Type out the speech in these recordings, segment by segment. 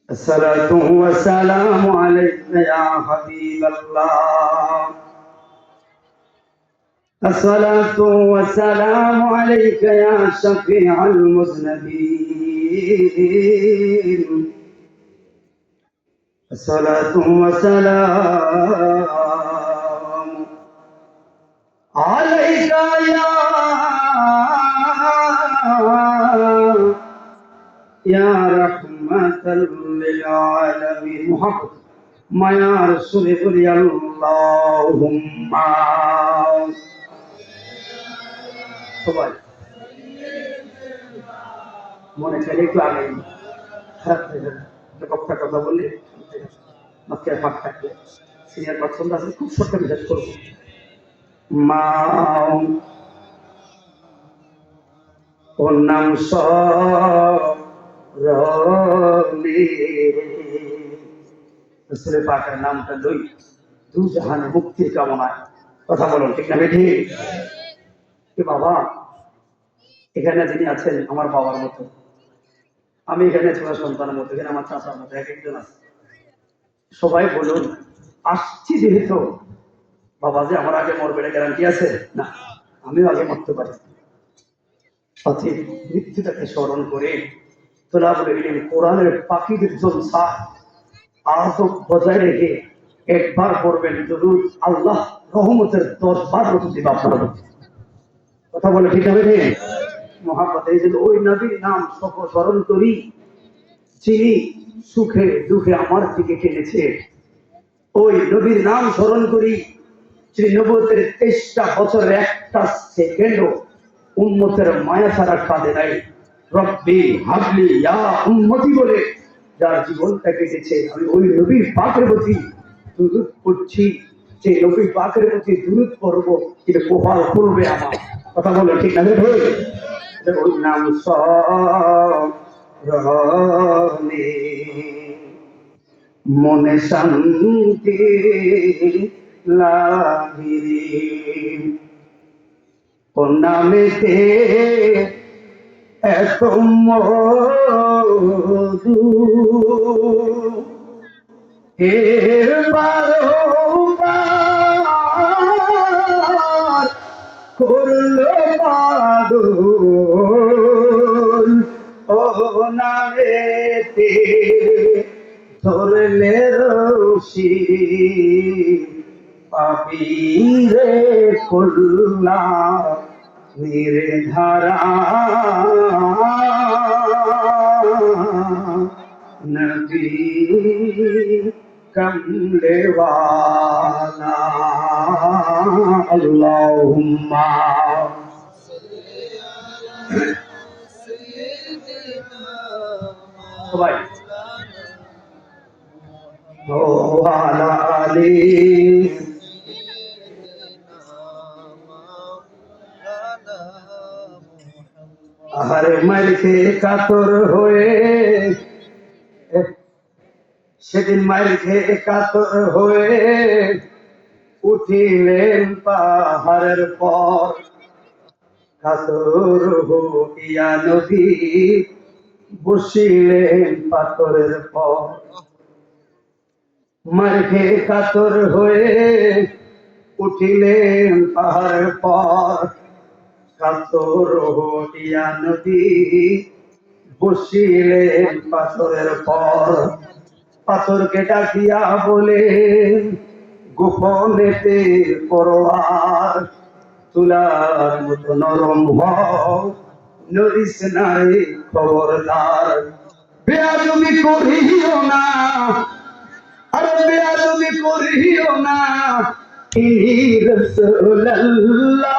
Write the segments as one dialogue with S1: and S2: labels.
S1: الصلاة والسلام عليك يا حبيب الله. الصلاة والسلام عليك يا شفيع المذنبين. الصلاة والسلام عليك يا رحمة للعالمين. محمد মায়া রসুলে বলি আল্লাহুম্মা। সবাই মনে চাইলে একটু আগে খারাপ হয়ে যাবে, কথা কথা বললে মাঝে ফাঁক থাকলে সিনিয়র পছন্দ আছে, খুব ছোট্ট মেসেজ করবো। মা ওর নাম সরলি, রসুলের পাকের নামটা লই দু জাহানে মুক্তির কামনায়। কথা বলুন ঠিক না বেঠি? বাবা এখানে যিনি আছেন আমার বাবার মতো, আমি এখানে ছোট সন্তানের মতো, এখানে আমার চাচার মতো এক একজন আছে। সবাই বলুন আসছি যেহেতু, বাবা যে আমার আগে মরবে এটা গ্যারান্টি আছে না, আমিও আগে মরতে পারি। অতএব মৃত্যুটাকে স্মরণ করে তোলা বলে গেলেন কোরআনের পাখিদের জলসা আদব বজায় রেখে একবার পড়বেন দরুদ, আল্লাহ রহমতের 10 বার মতো দিবে আপনার। কথা বলে ঠিক হবে রে মহাপত? এই যে ওই নবীর নাম স্মরণ করি যিনি সুখে দুঃখে আমার দিকে টেনেছে, ওই নবীর নাম স্মরণ করি যিনি নবুয়তের 23টা বছরের একটা সেকেন্ডও উম্মতের মায়া ছাড়া কাঁদে নাই। রব্বি হাবলি ইয়া উম্মতি বলে যার জীবনটা কেটেছে, আমি ওই নবীর পাকের প্রতি দুরূদ পড়ছি। যে নবীর পাকের প্রতি দুরূদ পড়ব কিন্তু কপাল খুলবে আমার। কথা বলে ঠিক না ভাই? ওই নাম সরণি মনে শান্তি লাগিরি, ও নামেতে এত মধু, এর বারবার করলো পাগল, ও নামেতে ধরলে রশি, পাপিরে করলা নির্ধারা, নবী কমলে ওয়ালা। আল্লাহুম্মা সবাই ওয়ালা আলী আর মাইরকে কাতর হয়ে, সেদিন মাইরকে কাতর হয়ে উঠিলেন পাহাড়ের পর, কাতর হইয়া নবী বসিলেন পাথরের পর। মাইরকে কাতর হয়ে উঠিলেন পাহাড়ের পর, কাতর হইয়া নবী বসিলেন পাথরের পর। পাথরকে ডাকিয়া বলে গোপনেতে পরোয়ার, তুলার মতো নরম হও নরিস নাই খবরদার। বেয়াদবি করিও না, আরে বেয়াদবি করিও না, ইনি রাসূলুল্লাহ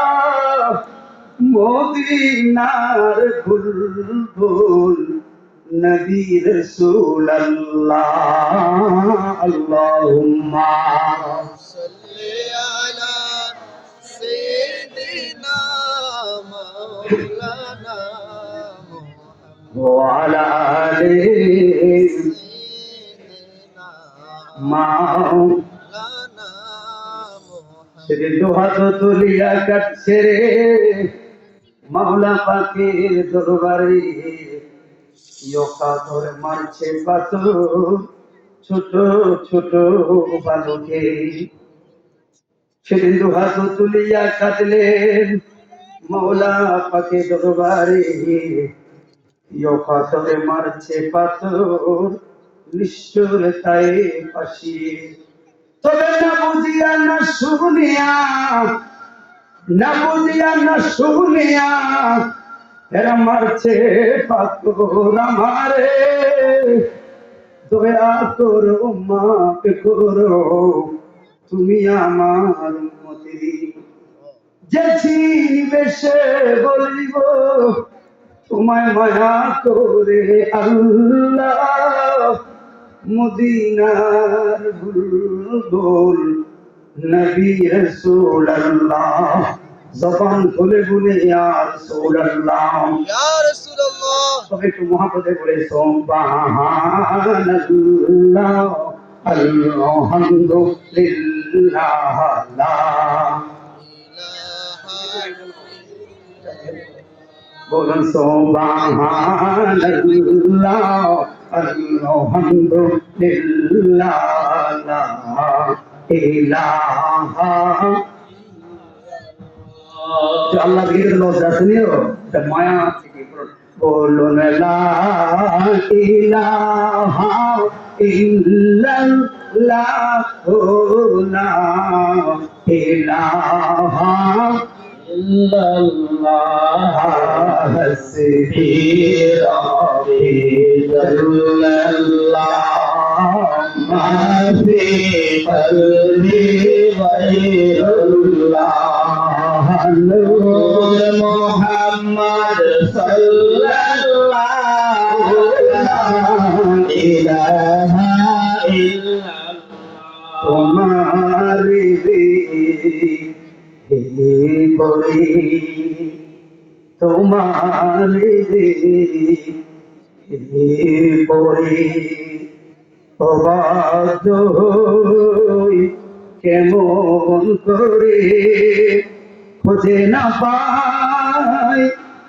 S1: মদিনার বুলবুল নবী রাসূলুল্লাহ। আল্লাহুম্মা সাল্লি আলা সাইয়্যিদিনা মাওলানা ওয়া আলা আলি মাওলানা। সেদিন দুহাত তুলিয়া কাটছে রে মাওলা পাকের দরবারে, ইয়োকা ধরে মারছে পাথর ছোট ছোট বালকে। সেদিন দুহাত তুলিয়া কাঁদলেন মৌলা পাকে দরবারে, ইয়োকা ধরে মারছে পাথর নিষ্ঠুরতায় ফাঁসিয়ে। তবে না বুঝিয়া না শুনিয়া, না বুঝিয়া না শুনিয়া এরা মারছে পাথর আমারে। দয়া করো মাফ করো তুমি আমার উম্মতি। যে চিনিবে সে বলিব তোমায় মায়া করে আল্লাহ। মদিনার বুলবুল নবী রাসূলুল্লাহ, জবান খুলে বলে ইয়া রাসূলুল্লাহ, ইয়া রাসূলুল্লাহ। সবাই একটু মুহাব্বতে বলে সুবহানাল্লাহ আলহামদুলিল্লাহ লা বলুন সুবহানাল্লাহ আলহামদুলিল্লাহ লা ইলাহা। আল্লাহ দিয়ে লজ্জা শুনিও, এটা মায়া থেকে বলুন লা ইলাহা ইল্লাল্লাহ লা ইলাহা ইল্লাল্লাহ হাসবি রাব্বি জাল্লাল্লাহ মা ফি কলবি গায়রুল্লাহ নূর মুহাম্মদ সাল্লাল্লাহু ইলাহা ইল্লাল্লাহ। তোমারি বলি তোমারি বলি অবাধ্য হই কেমন করে, খুঁজে না পাই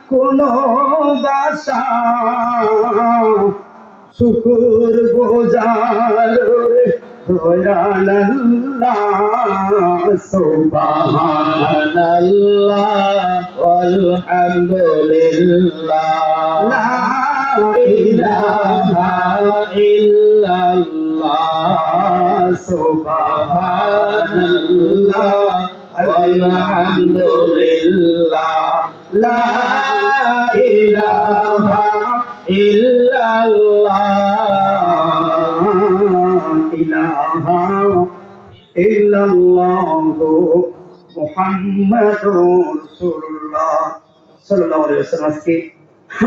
S1: কোনো বাসা শুকুর বোঝার দয়াল্লাহ। সুবহানাল্লাহ আলহামদুলিল্লাহ লা ইলাহা ইল্লাল্লাহ সুবহানাল্লাহ আলহামদুলিল্লাহ লা ইলাহা ইল্লাল্লাহ ইলাহা ইল্লাল্লাহু মুহাম্মাদুর রাসূলুল্লাহ সাল্লাল্লাহু আলাইহি ওয়াসাল্লাম। আজকে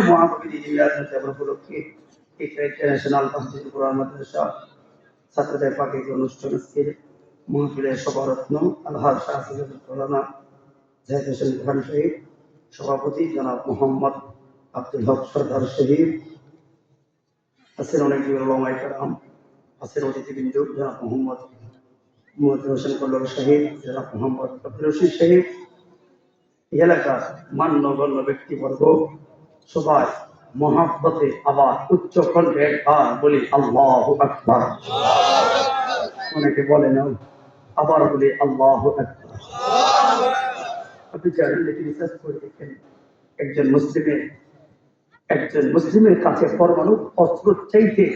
S1: মহাকবি জিয়াদ নজরুল উপলক্ষে ইন্টারন্যাশনাল তাফসীর কোরআন মাদ্রাসা ছাত্রদের পাঠিত অনুষ্ঠান আজকের মাহফিলের সভারত্ন আলহাজ শাহ সিরাজুল মাওলানা জাহিদ হোসেন খান সাহেব, সভাপতি জনাব মোহাম্মদ আব্দুল হক সরদার শহীদ, আছেন অনেক ওলামায়ে কেরাম, আছেন অতিথিবৃন্দ জনাব মোহাম্মদ মুহাম্মদ হোসেন কল্লোল সাহেব, জনাব মোহাম্মদ আব্দুল রশিদ সাহেব, এলাকার মান্যগণ্য ব্যক্তিবর্গ, সবাই মহাব্বতে আবার উচ্চ কণ্ঠে একবার বলি আল্লাহু আকবার। অনেকে বলে না, আবার বলি আল্লাহু আকবার। আপনি জানেন নাকি, রিসার্চ করে দেখেন, একজন মুসলিমের কাছে পরমাণু অস্ত্র চাইতে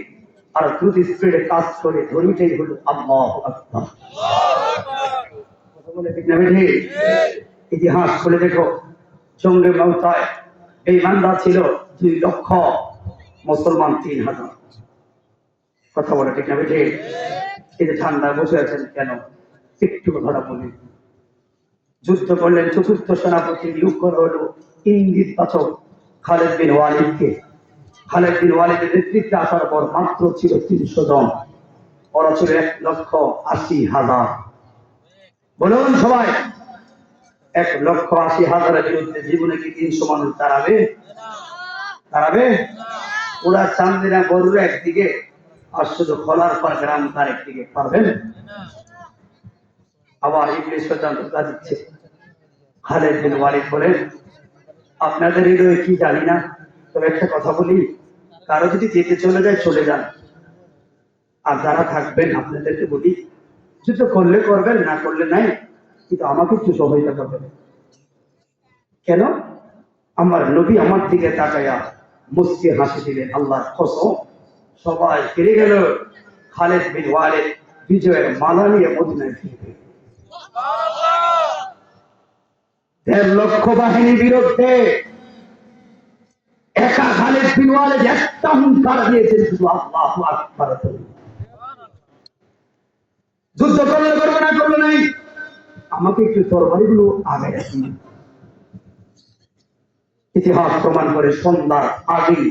S1: আর দ্রুত স্পিডে কাজ করে ধরিটাই হলো আল্লাহু আকবার। কথা বলে ঠিক না বেঠি? ইতিহাস খুলে দেখো, জঙ্গে মওতায় এই বান্দা ছিল 2 লক্ষ, মুসলমান 3000। কথা বলে ঠিক না বেঠি? এই যে ঠান্ডায় বসে আছেন কেন, একটু কথাটা বলি। যুদ্ধ করলেন চতুর্থ সেনাপতি নিয়োগ করা হলো ইঙ্গিত বাচক খালেদ বিন ওয়ালিদকে। খালেদ বিন ওয়ালিদের নেতৃত্বে আসার পর মাত্র ছিল 300 জন, ওরা ছিল 1,80,000। বলুন সবাই, 1,80,000-এর বিরুদ্ধে জীবনে কি 300 মানুষ দাঁড়াবে? দাঁড়াবে? ওরা চান্দিনা গরুর একদিকে আর শুধু খোলার পর গ্রাম তার একদিকে, পারবেন? আবার ইংলিশ শয়তান ধোঁকা দিচ্ছে। খালেদ বিন ওয়ালিদ বলেন, আপনাদের হৃদয়ে কি জানি না, তবে একটা কথা বলি, কারো যদি যেতে চলে যায় চলে যান, আর যারা থাকবেন আপনাদেরকে বলি যুদ্ধ করলে করবেন, না করলে নাই, কিন্তু আমাকে একটু সহায়তা করবেন। কেন? আমার নবী আমার দিকে তাকাইয়া মুস্কি হাসি দিলেন, আল্লাহর কসম। সবাই ফিরে গেল। খালিদ বিন ওয়ালিদ বিজয়ের মালা নিয়ে মদিনায় ফিরবে। ১.৫ লক্ষ বাহিনীর বিরুদ্ধে একা খালিদ বিন ওয়ালিদ একটা হুঙ্কার দিয়েছেন, শুধু আল্লাহু আকবার। যুদ্ধ করলে করবে, না করলে নাই, আমাকে একটু তরবারিগুলো আগে রাখুন। ইতিহাস প্রমাণ করে সন্ধ্যার আগেই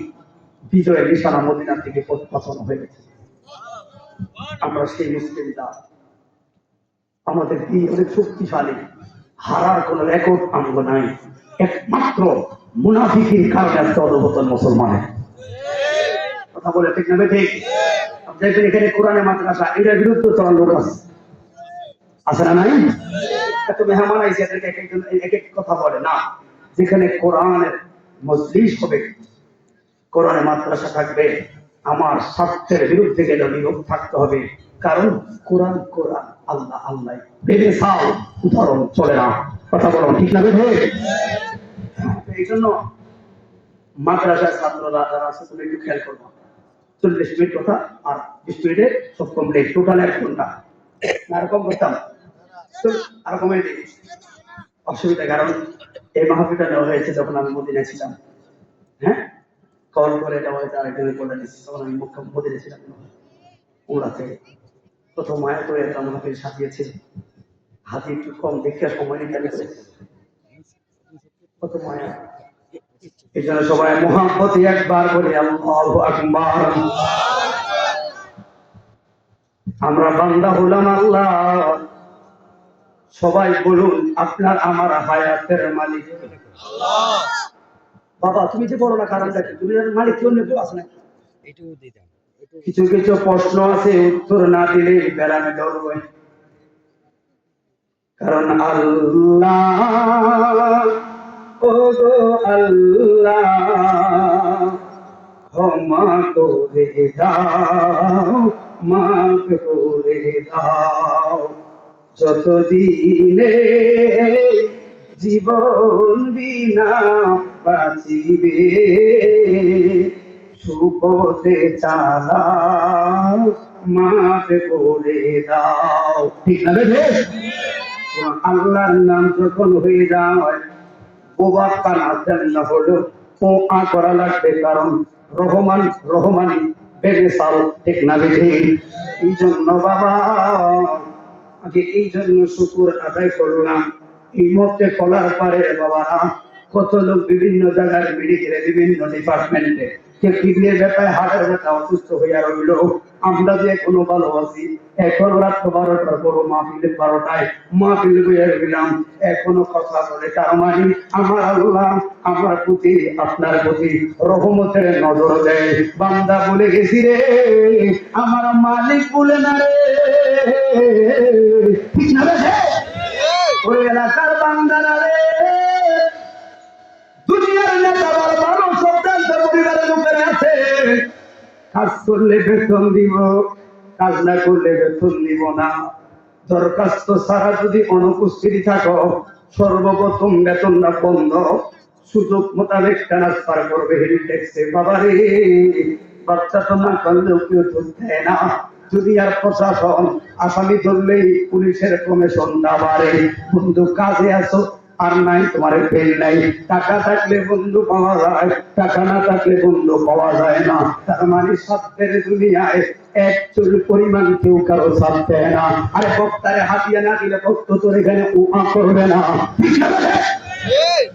S1: বিজয়ের নিশানা মদিনার থেকে পথ হয়ে গেছে। আমরা সেই মুসলিমরা, আমাদের দিন অনেক শক্তিশালী, হারার কোন রেকর্ড আমগো নাই। একমাত্র মুনাফিকের কারণে আজকে অধঃপতন মুসলমানের। কথা বলে ঠিক না ঠিক? দেখবেন এখানে কোরআনে মাদ্রাসা, এটার বিরুদ্ধে চলার লোক আছে না নাই? এত মেহমান আইসে, এক এক কথা বলে না। যেখানে কোরআনের মজলিস হবে, কোরআনে মাদ্রাসা থাকবে, আমার স্বার্থের বিরুদ্ধে গেলে নিরোধ থাকতে হবে। কারণ কোরআন কোরআন, আল্লাহ আল্লাহ, বেড়ে সাল উদাহরণ চলে না। কথা বলো ঠিক না বেঠে? এই জন্য মাদ্রাসার ছাত্ররা যারা আছে, তুমি একটু খেয়াল করবো। 40 মিনিট কথা আর 20 মিনিটে সব কমপ্লিট, টোটাল 1 ঘন্টা। এরকম করতাম আর কমিয়ে দিই, অসুবিধা। কারণ এই মাহফিলটা নেওয়া হয়েছে যখন আমি মদিনায় ছিলাম। হ্যাঁ, কল করে এটা হয়তো আরেকজনের বলে দিচ্ছি, তখন আমি মদিনায় ছিলাম ওরা থেকে। কত মায়া করে একটা মাহফিল সাজিয়েছে, হাতে একটু কম দেখে সময় নিতে গেছে, কত মায়া। এই জন্য সবাই মোহাম্মত একবার বলে আল্লাহু আকবার। আমরা বান্দা হলাম আল্লাহ। সবাই বলুন, আপনার আমার হায়াতের মালিক আল্লাহ। বাবা তুমি যে বলো না, কারণ দেখো তুমি মালিক কেউ নেই আছে না। কিছু কিছু প্রশ্ন আছে, উত্তর না দিলে বেড়ানো ধরবে। কারণ আল্লাহ, ও গো আল্লাহ, ক্ষমা করে দাও, মাফ করে দাও। যতদিনে জীবন বিনা বাঁচিবে, সুপথে চালাও, মাফ করে দাও। ঠিক না রে? আল্লাহর নাম যখন হয়ে যায়, বোবা কানা জান্নাত হলো ও আ করা লাগবে। কারণ রহমান রহমানি বেড়ে সাল। ঠিক না বেঠে? এই জন্য বাবা আগে এই জন্য শুকুর আদায় করলাম। এই মধ্যে কলার পারে বাবা কত লোক বিভিন্ন জায়গায় মেডিকেলে, বিভিন্ন ডিপার্টমেন্টে, কেউ কিডনির ব্যাপারে, হার্টের ব্যাপারে অসুস্থ হইয়া রইল। আমরা যে কোনো ভালো আছি, এখন রাত 12টার বড় মাহফিল, 12টায় মাহফিল হইয়া রইলাম, এখনো কথা বলে। তার মানে আমার আল্লাহ আমার প্রতি, আপনার প্রতি রহমতের নজর দেয়। বান্দা বলে গেছি রে, আমার মালিক বলে না রে। ঠিক না রে? ওই এলাকার বান্দা না রে, দুনিয়ার নেতা বড় বড় সন্তান পরিবারের লোকেরা আছে, কাজ করলে বেতন দিব, কাজ না করলে বেতন দিব না। দরখাস্ত ছাড়া যদি অনুপস্থিতি থাকো, সর্বপ্রথম বেতনটা বন্ধ, সুযোগ মোতাবেক ট্রান্সফার করবে হেড ট্যাক্সে। বাবা রে, বাচ্চা তো না করলেও কেউ ধরতে না। যদি আর প্রশাসন আসামি ধরলেই পুলিশের কমিশনটা বাড়ে। বন্ধু কাজে আসো আর নাই তোমার ফেল নাই। টাকা থাকলে বন্ধু পাওয়া যায়, টাকা না থাকলে বন্ধু পাওয়া যায় না। তার মানে সত্যের দুনিয়ায় এক চুল পরিমাণ কেউ কারো সাথ দেয় না। আরে বক্তারে হাতিয়া না দিলে ভক্ত তোর এখানে উপা করবে না।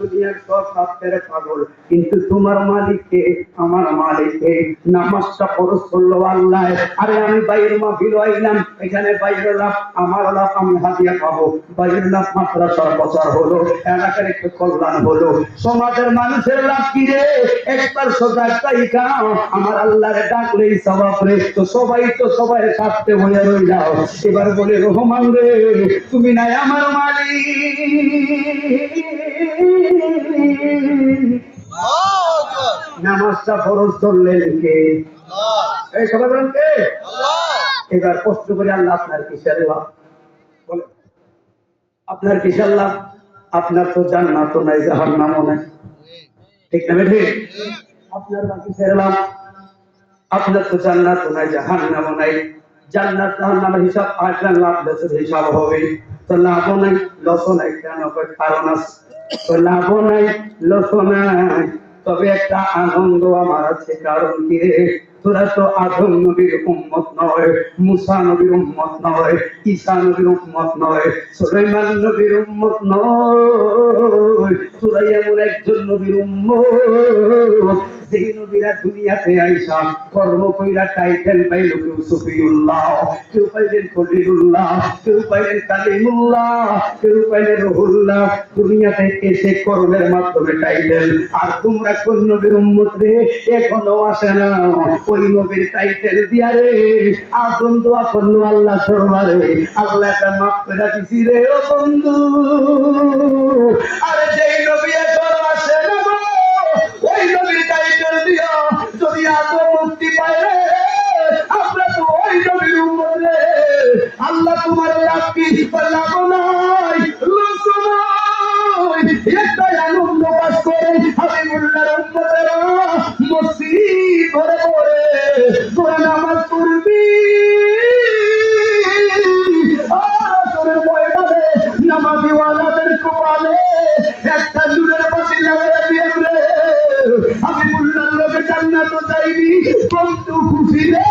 S1: দুনিয়ার সব সত্যের পাগল, কিন্তু তোমার মালিককে, আমার মালিককে। নামাজটা ফরজ করলো আল্লাহ। আরে আমি বাইরের মাহফিল আইলাম, এখানে বাইরের লাভ আমার লাভ, আমি হাতিয়া পাবো। বাইরের লাভ মাদ্রাসার প্রচার হলো, এলাকার একটু কল্যাণ হলো, সমাজের মানুষের লাভ কি রে? একবার সজাগ তাইকাও, আমার আল্লাহরে ডাকলেই সওয়াব রে। তো সবাই সাথে হয়ে রইলাও। এবার বলে রহমান রে, তুমি নাই আমার মালিক, নামাজটা ফরজ করলেন কে? এই সবাই বলেন কে? এবার প্রশ্ন করি, আল্লাহ আপনার কিসের লাভ? বলেন, আপনার কিসের লাভ? আপনার তো জান্নাতও নাই, জাহান্নামও নাই, ঠিক না ঠিক? আপনার কিসের লাভ? আপনার তো জান্নাতও নাই, জাহান্নামও নাই। জান্নাত জাহান্নামের হিসাব আসলে লাভ লসের হিসাব হবে, তো লাভও নাই লসও নাই। কেন? কারণ আছে। তো লাভও নাই লসও নাই, তবে একটা আনন্দ আমার আছে। কারণ কি রে? তোরা তো আদম নবীর উম্মত নয়, মুসা নবীর উম্মত নয়, ঈসা নবীর উম্মত নয়, সুলাইমান নবীর উম্মত নয়। তোরা এমন একজন নবীর উম্মত যেই নবীরা দুনিয়াতে আইসা কর্ম কইরা টাইটেল পাইল। কেউ সুফিউল্লাহ, কেউ পাইলেন খলিলুল্লাহ, কেউ পাইলেন কালিমুল্লাহ, কেউ পাইলেন রুহুল্লাহ। দুনিয়াতে এসে কর্মের মাধ্যমে টাইটেল। আর তোমরা কোন নবীর উম্মত রে? এখনো আসে না ওই নবীর টাইটেল দিয়া রে। আদম দোয়া করলো আল্লাহ দরবারে, আল্লাহ একটা মাফ করে দিছি রে ও বন্ধু। আরে যেই নবী এখনো আসে না ওই নবীর টাইটেল দিয়া যদি আদম মুক্তি পায় রে, আমরা তো ওই নবীর উম্মত রে। আল্লাহ তোমার লাভ কি? লাভ নাই, লস নাই। একটাই আনন্দ কাজ করে হাবিবুল্লাহর উম্মতেরা মসজিদ ঘরে ঘরে তোরা নামাজ পড়বি। আসরের ময়দানে নামাজিওয়ালাদের কপালে একটা নূরের বাতি লাগাইয়া দিয়ে রে, হাবিবুল্লাহর লোকে জান্নাত চাইবি। বন্ধু খুশি রে,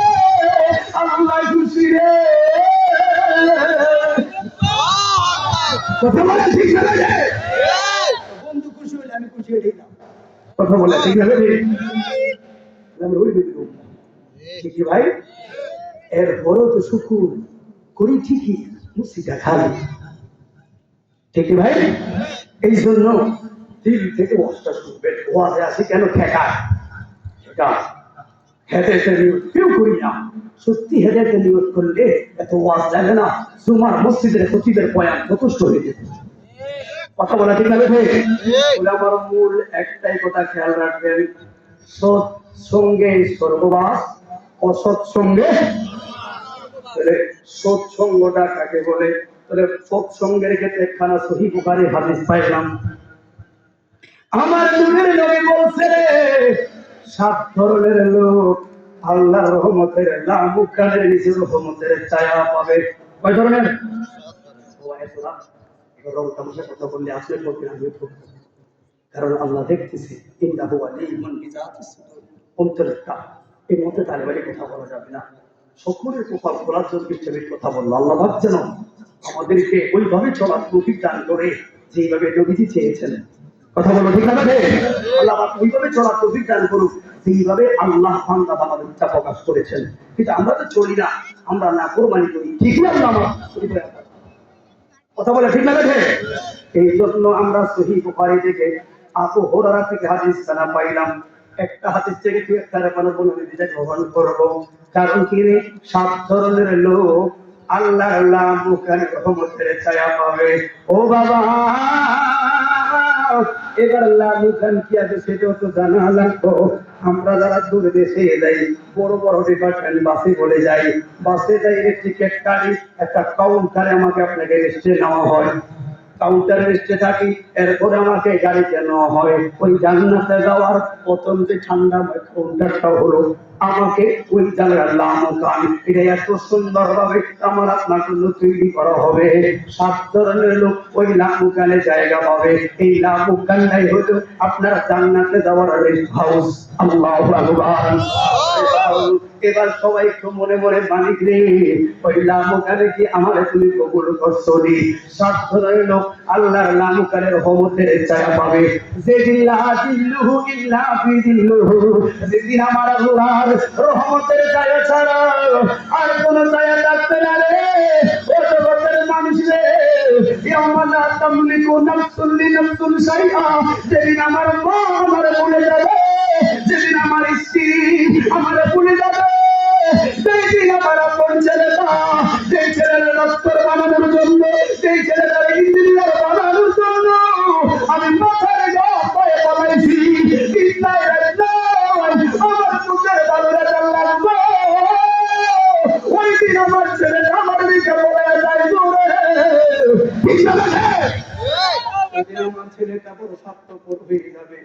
S1: আল্লাহ খুশি রে। কথা বলে ঠিক না রে? বন্ধু খুশি হলে আমি খুশি হয়ে দিলাম। কথা বলে ঠিক না রে? আমি ওই দিন ঠিকই ভাই, এর বড় তো শুকুর করি ঠিকই, মুসিটা খালি, ঠিকই ভাই। এই জন্য দিল থেকে ওয়াজটা শুনবেন। ওয়াজে আসি কেন? ঠেকায় ঠেকা হেদায়েতের নিয়ত কেউ করি না। সত্যি হেদায়েতের নিয়ত করলে এত ওয়াজ লাগে না। জুমার মসজিদের খতিবের বয়ান যথেষ্ট হয়ে যেত। কথা বলা ঠিক লাগে? বলে আমার মূল একটাই কথা খেয়াল রাখবেন, সৎ সঙ্গে স্বর্গবাস, অসৎ সঙ্গে। সৎসঙ্গটা কাকে বলে? তাহলে সৎসঙ্গের ক্ষেত্রে একখানা সহিহ বুখারী হাদিস পাইলাম। আমার নূরের নবী বলছে 7 ধরনের লোক আল্লাহর রহমতের লামুকানের নিচে রহমতের ছায়া পাবে। কয় ধরনের? কথা বললে আসলে কারণ আল্লাহ দেখতেছে অন্তরটা। এই মতে তালিবানি কথা বলা যাবে না। সকলের কপাল খোলার জন্য ইচ্ছাবির কথা বললো। আল্লাহ যেন আমাদেরকে ওইভাবে চলার তৌফিক দান করে যেইভাবে নবীজি চেয়েছেন। কথা বলো ঠিক না? আল্লাহ ওইভাবে চলার তৌফিক দান করুক যেইভাবে আল্লাহ বান্দা আমাদের ইচ্ছা প্রকাশ করেছেন। কিন্তু আমরা তো চলি না, আমরা না কোরবানি করি, ঠিক না? আমার কথা বলে ঠিক না? এই জন্য আমরা সহিহ বুখারী থেকে আবু হুরায়রা থেকে হাদিস জানা পাইলাম। একটা হাদিস থেকে তুই একটা রেফারেন্স বলে দিতে গ্রহণ করব। কারণ কি রে? 7 ধরনের লোক আল্লাহর লামুকানের রহমতের ছায়া পাবে। ও বাবা, এবার লামুকান কি আছে সেটাও তো জানা লাগতো। আমরা যারা দূর দেশে যাই, বড় বড় ডিপার্টমেন্ট বাসে বলে যাই, বাসে যাই টিকিট কাটি, একটা কাউন্টারে আমাকে আপনাকে রেস্টে নেওয়া হয়, কাউন্টারে রেস্টে থাকি, এরপরে আমাকে গাড়িতে নেওয়া হয়। ওই জান্নাতে যাওয়ার প্রথম যে ঠান্ডা কাউন্টারটা হলো আমাকে ওই জায়গার লামুকান, এটা এত সুন্দর ভাবে আমার আপনার জন্য তৈরি করা হবে। 7 ধরনের লোক ওই লামুকানে জায়গা পাবে। এই লামুকানটাই হলো আপনার জান্নাতে যাওয়ার রেস্ট হাউস। আল্লাহু আকবার। এবার সবাই একটু মনে মনে মালিক রে, ওই লামুকানে কি আমার তুমি কবুল করছো? 7 ধরনের লোক আল্লাহর লামুকানের রহমতের ছায়া পাবে। যেদিন লা জিল্লুহু ইল্লা ফি জিল্লুহু, যেদিন আমার আল্লাহর রহমতের ছায়া ছাড়া আর কোন ছায়া থাকবে না রে। ও জগতের মানুষ রে, ইয়াউমা লা তামলিকু নাফসুন লিনাফসিন শাইআ, যেদিন আমার মা আমারে ভুলে যাবে, যেদিন আমার স্ত্রী আমারে ভুলে যাবে, যেদিন আমার আপন ছেলেটা, যে ছেলের ডক্টর বানানোর জন্য, যে ছেলেটার ইঞ্জিনিয়ার বানানোর জন্য আমি মাথায় পায়ে পালাইছি, চিন্তায় রাখলাম আমার ছেলেটা আমার দিকে বলে যায় জোরে ঠিক না আমার ছেলেটা বড় স্বার্থপর হয়ে যাবে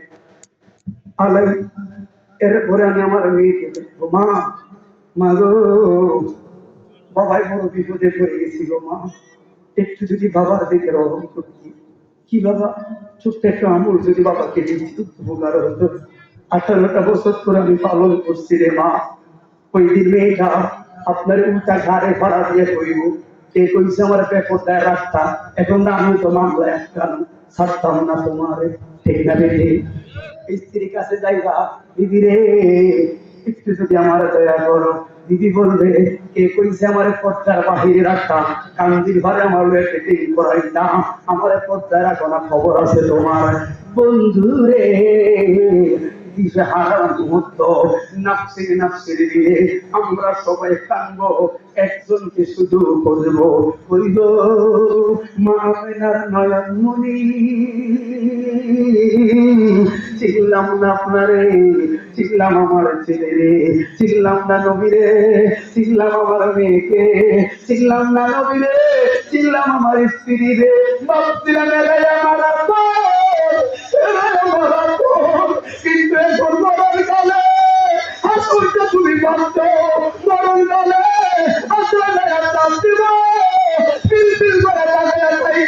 S1: আলাই এরপরে আমি আমার মেয়েকে দেখবো মা মা গো বাবাই বড় বিপদে পড়ে গেছিল মা একটু যদি বাবার দিকে রহম করতি কি বাবা ছোট্ট একটা আমল যদি বাবাকে দিচ্ছি উপকার হতো 18টা বছর ধরে আমি পালন করছি রে মা ওই দিন মেয়েটা আপনার উল্টা ঘাড়ে ভাড়া দিয়ে কইব কে কইছে আমার বেপরদায় রাস্তা এখন না আমি তো মামলা একটা ছাড়তাম না তোমার ঠিক না বেশি স্ত্রীর কাছে যাইবা দিদি রে একটু যদি আমার দয়া করো দিদি বলবে কে কইছে আমার পর্দার বাহিরে রাখতাম কান্দির ঘরে আমার পেটিং করাইতাম আমার পর্দায় রাখো না খবর আছে তোমার বন্ধু রে দিশাহারা মুহূর্ত নাফসির নাফসির দিয়ে আমরা সবাই কানবো একজনকে শুধু করবো কইব মা আমেনার নয়ন মনি চিনলাম না আপনারে চিনলাম আমার ছেলে রে চিনলাম না নবী রে চিনলাম আমার মেয়েকে চিনলাম না নবী রে চিনলাম আমার স্ত্রী রে ভাবছিলাম এরাই আমার কিন্তু এখন মরণ কালে আসলটা তুমি ভাবছ মরণ কালে আসলে দিব পিল করে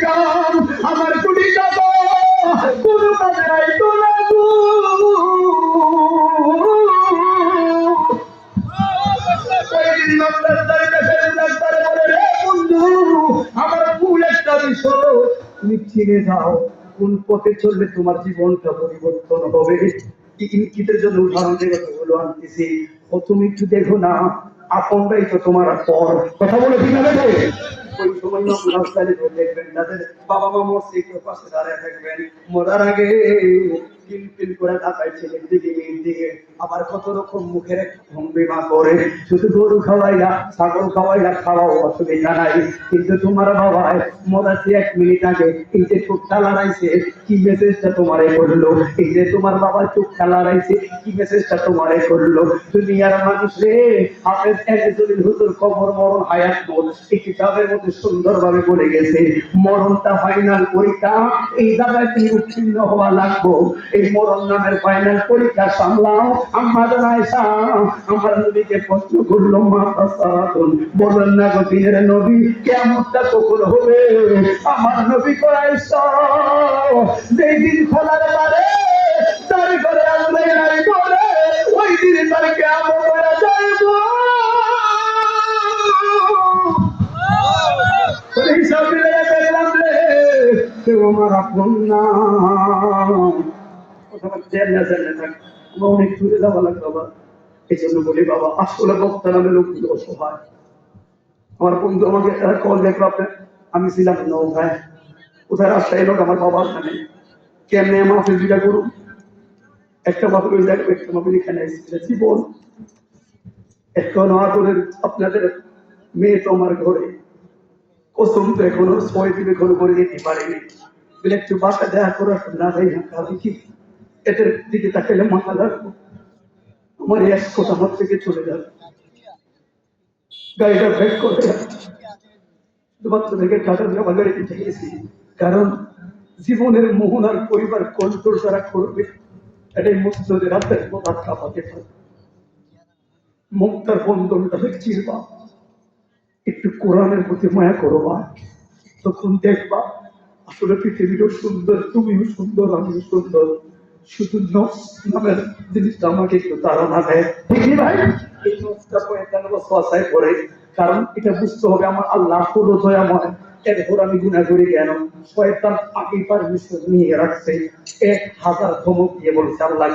S1: গান আমার কুড়ি টাকা কোনো কাজে আইতো না আমার ভুল একটা বিষয় তুমি চিনে যাও কোন পথে চললে তোমার জীবনটা পরিবর্তন হবে ইঙ্গিতের জন্য উদাহরণ দিয়ে কথাগুলো আনতেছি ও তুমি একটু দেখো না আপনরাই তো তোমার পর কথা বলে ঠিক আছে ওই সময় রাস্তায় দেখবেন তাদের বাবা মা মরছে কেউ পাশে দাঁড়িয়ে থাকবেন মরার আগে পিল করে তাকায় ছেলের দিকে মেয়ের দিকে আবার কত রকম মুখের ভঙ্গিমা করে শুধু গরু খাওয়াইলা ছাগল খাওয়াইলা খাওয়াও অসুবিধা নাই কিন্তু তোমার বাবায় মরাতে 1 মিনিট আগে এই যে চোখটা লড়াইছে কি মেসেজটা তোমারে করলো এই যে তোমার বাবার চোখটা লড়াইছে কি মেসেজটা তোমারে করলো দুনিয়ার মানুষ রে হাফেজ একজনের হুজুর কবর মরণ হায়াত মোল এই কিতাবের মধ্যে সুন্দরভাবে বলে গেছে মরণটা ফাইনাল পরীক্ষা এই জায়গায় তুমি উত্তীর্ণ হওয়া লাগবো এই মরণ নামের ফাইনাল পরীক্ষা সামলাও আমাদের আয়েশা আমার নবীকে প্রশ্ন করলো মাতা সারাতুন বলেন না গো পীরের নবী কিয়ামতটা কখন হবে আমার নবী কয় আয়েশা যেই দিন খোলার পারে তার ঘরে আল্লাহ নাই বলে ওই দিন তার কিয়ামত হয়ে যাইব হিসাব মিলে দেখলাম রে কেউ আমার আপন না অনেক দূরে যাওয়া লাগবে বাবা এই জন্য বলি বাবা আসলে বক্তা নামে লোকগুলো অসহায় আমার বন্ধু আমাকে কল দেখলো আপনার আমি ছিলাম নৌকায় কোথায় রাস্তায় লোক আমার বাবার ওখানে কেমনে মাহফিল দুইটা করুন একটা মাহফিল ওই জায়গায় একটা মাহফিল এখানে এসেছে জীবন এখন আদরের আপনাদের মেয়ে তো আমার ঘরে কসম তো এখনো 6 দিন এখনো করে যেতে পারেনি বলে একটু বাসা দেখা করে না যাই না কারণ কি এদের দিকে তাকাইলে মাথা লাগবো আমার 1 কোটা আমার থেকে চলে যাবে গাড়িটা ব্রেক করে বাচ্চাদেরকে টাকা দিয়ে আমার গাড়িতে ঠেকেছি কারণ জীবনের মোহন আর পরিবার কন্ট্রোল যারা করবে এটাই মুসলিমদের হাতের হাত কাঁপাতে থাকবে মুক্তার বন্ধনটা চিরবা একটু কোরআনের প্রতি মায়া করবা তখন দেখবা আসলে পৃথিবীটাও সুন্দর তুমিও সুন্দর আমিও সুন্দর শুধু নফস নামের জিনিসটা আমাকে একটু ধারণা দেয় ঠিকই ভাই এই নফসটা 95 বছর পরে কারণ এটা বুঝতে হবে আমার আল্লাহ পুরো দয়াময় এরপর আমি গুনাহ করি কেন শয়তান আগে পারমিশন নিয়ে রাখছে 1000 ধমক দিয়ে বলছে আল্লাহ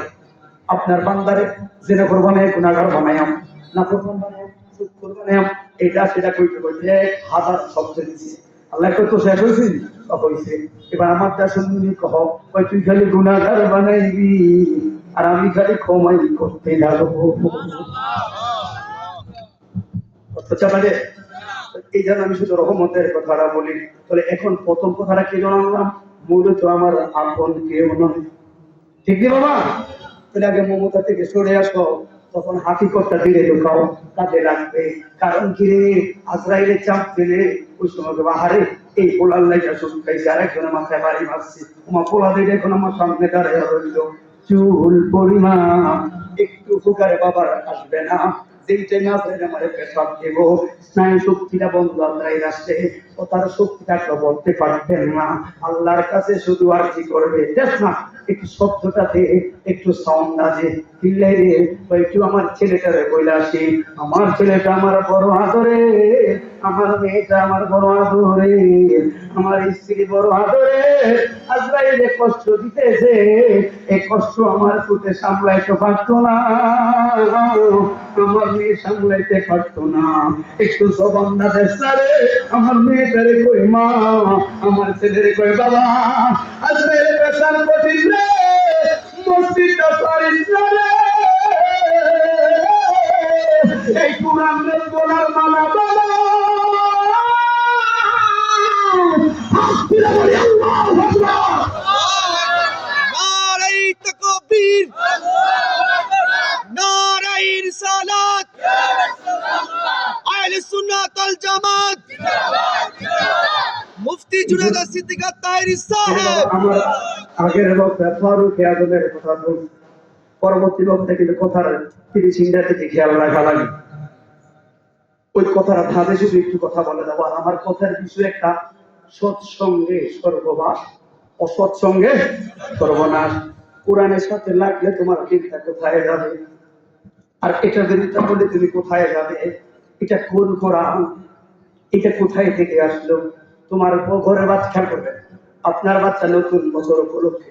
S1: আপনার বান্দারে জেনা করবানে গুনাহগার বানায়াম না করবান বানায়াম সুদ করবানায়াম এটা সেটা কইতে কইতে 1000 শব্দ দিচ্ছে আল্লাহ কত শেষ হয়েছে এবার আমার যা শুনবি কহ ওই তুই খালি গুনাহগার বানাইবি আর আমি খালি ক্ষমাই করতে যাবো মানে এই জন্য আমি শুধু রহমতের কথাটা বলি তাহলে এখন প্রথম কথাটা কি জানালাম মূলত আমার আপন কেউ নয় ঠিক না বাবা তাহলে আগে মমতা থেকে সরে আসো তখন হাকিকতটা ধীরে ঢুকাও, কাজে লাগবে। কারণ কি রে, আজরাইলে চাপ দিলে ওই সময় বাহারে এই পোলার লাইটা শুরু খাইছে, আরেকজনের মাথায় বাড়ি মারছে, তোমার পোলা দিয়ে এখন আমার সামনে দাঁড়িয়ে রইল, চুল পরিমাণ একটু ফুকারে বাবার আসবে না, যেইটাই না আমারে পেশাব দেব, স্নায়ু শক্তিটা বন্ধ আল্লাহর রাস্তে, ও তার শক্তিটা বলতে পারতেন না। আল্লাহর কাছে শুধু আরজি করবে, দেখ না একটু শব্দটাতে একটু সাউন্ড আছে, কিনলে রে একটু আমার ছেলেটারে বইলে আসি, আমার ছেলেটা আমার বড় আদরে, আমার মেয়েটা আমার বড় আদরে, আমার স্ত্রী বড় আদরে, আজরাইলে কষ্ট দিতেছে, এই কষ্ট আমার পুতে সামলাইতে পারতো না, আমার মেয়ে সামলাইতে পারতো না, একটু জবানটা দেশারে, আমার মেয়েটারে কই মা, আমার ছেলেরে কই বাবা, আজরাইলে পেশান কঠিন রে, মসজিদটা পারিস না রে, এই কোরআনের বলার মানা বাবা, আস্তিরা বলি আল্লাহু আকবার,
S2: নারায়ে তাকবীর, নারায়ে রিসালাত, আহলে সুন্নাত ওয়াল জামাত, মুফতি জুনায়েদ সিদ্দিক আত-তাহেরি সাহেব।
S1: আমার আগের বক্তা ফারুক আজমের কথা বল, পরবর্তী বক্তা কিন্তু কথার ফিনিশিংটা থেকে খেয়াল রাখা লাগে, ওই কথাটা ধাঁধে শুধু একটু কথা বলে দেবো। আমার কথার কিছু একটা, সৎসঙ্গে সর্ববাস, অসৎসঙ্গে সর্বনাশ। কোরআনের সাথে লাগলে তোমার দিনটা কোথায় যাবে, আর এটা দিনটা বলে তুমি কোথায় যাবে, এটা কোন কোরআন, এটা কোথায় থেকে আসলো। তোমার ঘরে বাচ্চা, খেয়াল করবে, আপনার বাচ্চা নতুন বছর উপলক্ষে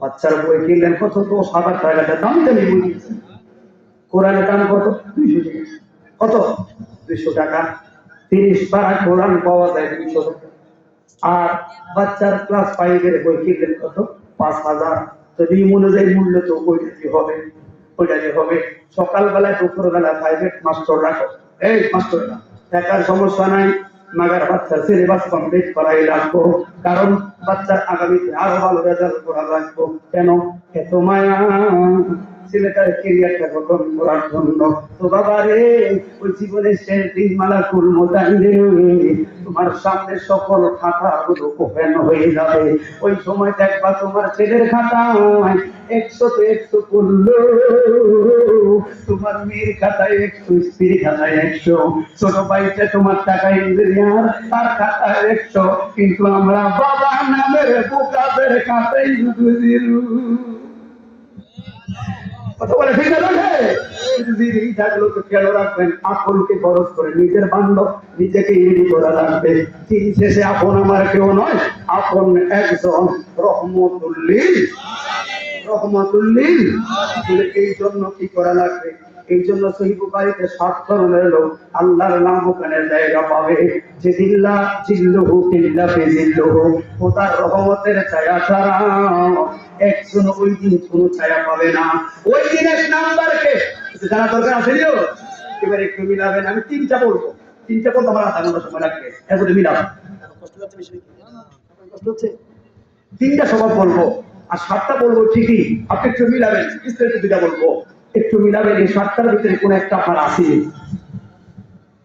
S1: বাচ্চার বই কিনলেন কত, 10,000 টাকা দাম, দামি বই কিনছেন, কোরআনের দাম কত, 200 টাকা, কত 200 টাকা, 30 পারা কোরআন পাওয়া যায় 200 টাকা। আর বাচ্চার ক্লাস 5-এর বই কিনলেন কত, 5,000। যদি অনুযায়ী মূল্য তো ওইটাই হবে, ওইটাই হবে। সকালবেলায় দুপুরবেলা প্রাইভেট মাস্টার রাখো, এই মাস্টাররা টাকার সমস্যা নাই, মাগার বাচ্চার সিলেবাস কমপ্লিট করাই রাখবো, কারণ বাচ্চার আগামীতে আরো ভালো রেজাল্ট করা রাখবো। কেন এত মায়া, ছেলেটার কেরিয়ারটা গঠন করার জন্য। তো বাবা রে, ওই জীবনের শেষ দিন মালাকুল মোতাইন রে, তোমার সামনে সকল খাতাগুলো ওপেন হয়ে যাবে, ওই সময় দেখবা তোমার ছেলের খাতায় 100 তে 100 পড়লো, তোমার মেয়ের খাতায় 100, স্ত্রীর খাতায় 100, ছোট ভাইটা তোমার টাকা ইঞ্জিনিয়ার, তার খাতায় 100, কিন্তু আমরা বাবা নামের বোকাদের খাতায় শুধু 0। কথা বলে ঠিক আছে, থাকলো তো খেয়াল রাখবেন, আপনকে খরচ করে নিজের বান্ধব নিজেকে ইডি করা লাগবে। দিন শেষে আপন আমার কেউ নয়, আপন একজন রহমতুল্লিল, রহমতুল্লিল। এই জন্য কি করা লাগবে, এই জন্য সহিহ বুখারীতে 7 ধরনের লোক আল্লাহর নাম ওখানে জায়গা পাবে, যে জিল্লা জিল্লুহু ইল্লা বিজিল্লুহু, খোদার রহমতের ছায়া ছাড়া একজন ওই দিন কোনো ছায়া পাবে না। ওই দিন 1 নাম্বারকে জানা দরকার আছে নিও, এবার একটু মিলাবেন। আমি 3টা বলবো, 3টা বলতে আমার আধা ঘন্টা সময় লাগবে, এরপরে মিলাবেন। কষ্ট হচ্ছে বেশি, কষ্ট হচ্ছে, 3টা সবাব বলবো আর 7টা বলবো ঠিকই, আপনি একটু মিলাবেন, বিস্তারিত 2টা বলবো, একটু মিলাবেন। এই 7টার ভিতরে কোন একটা আপনার আসেনি,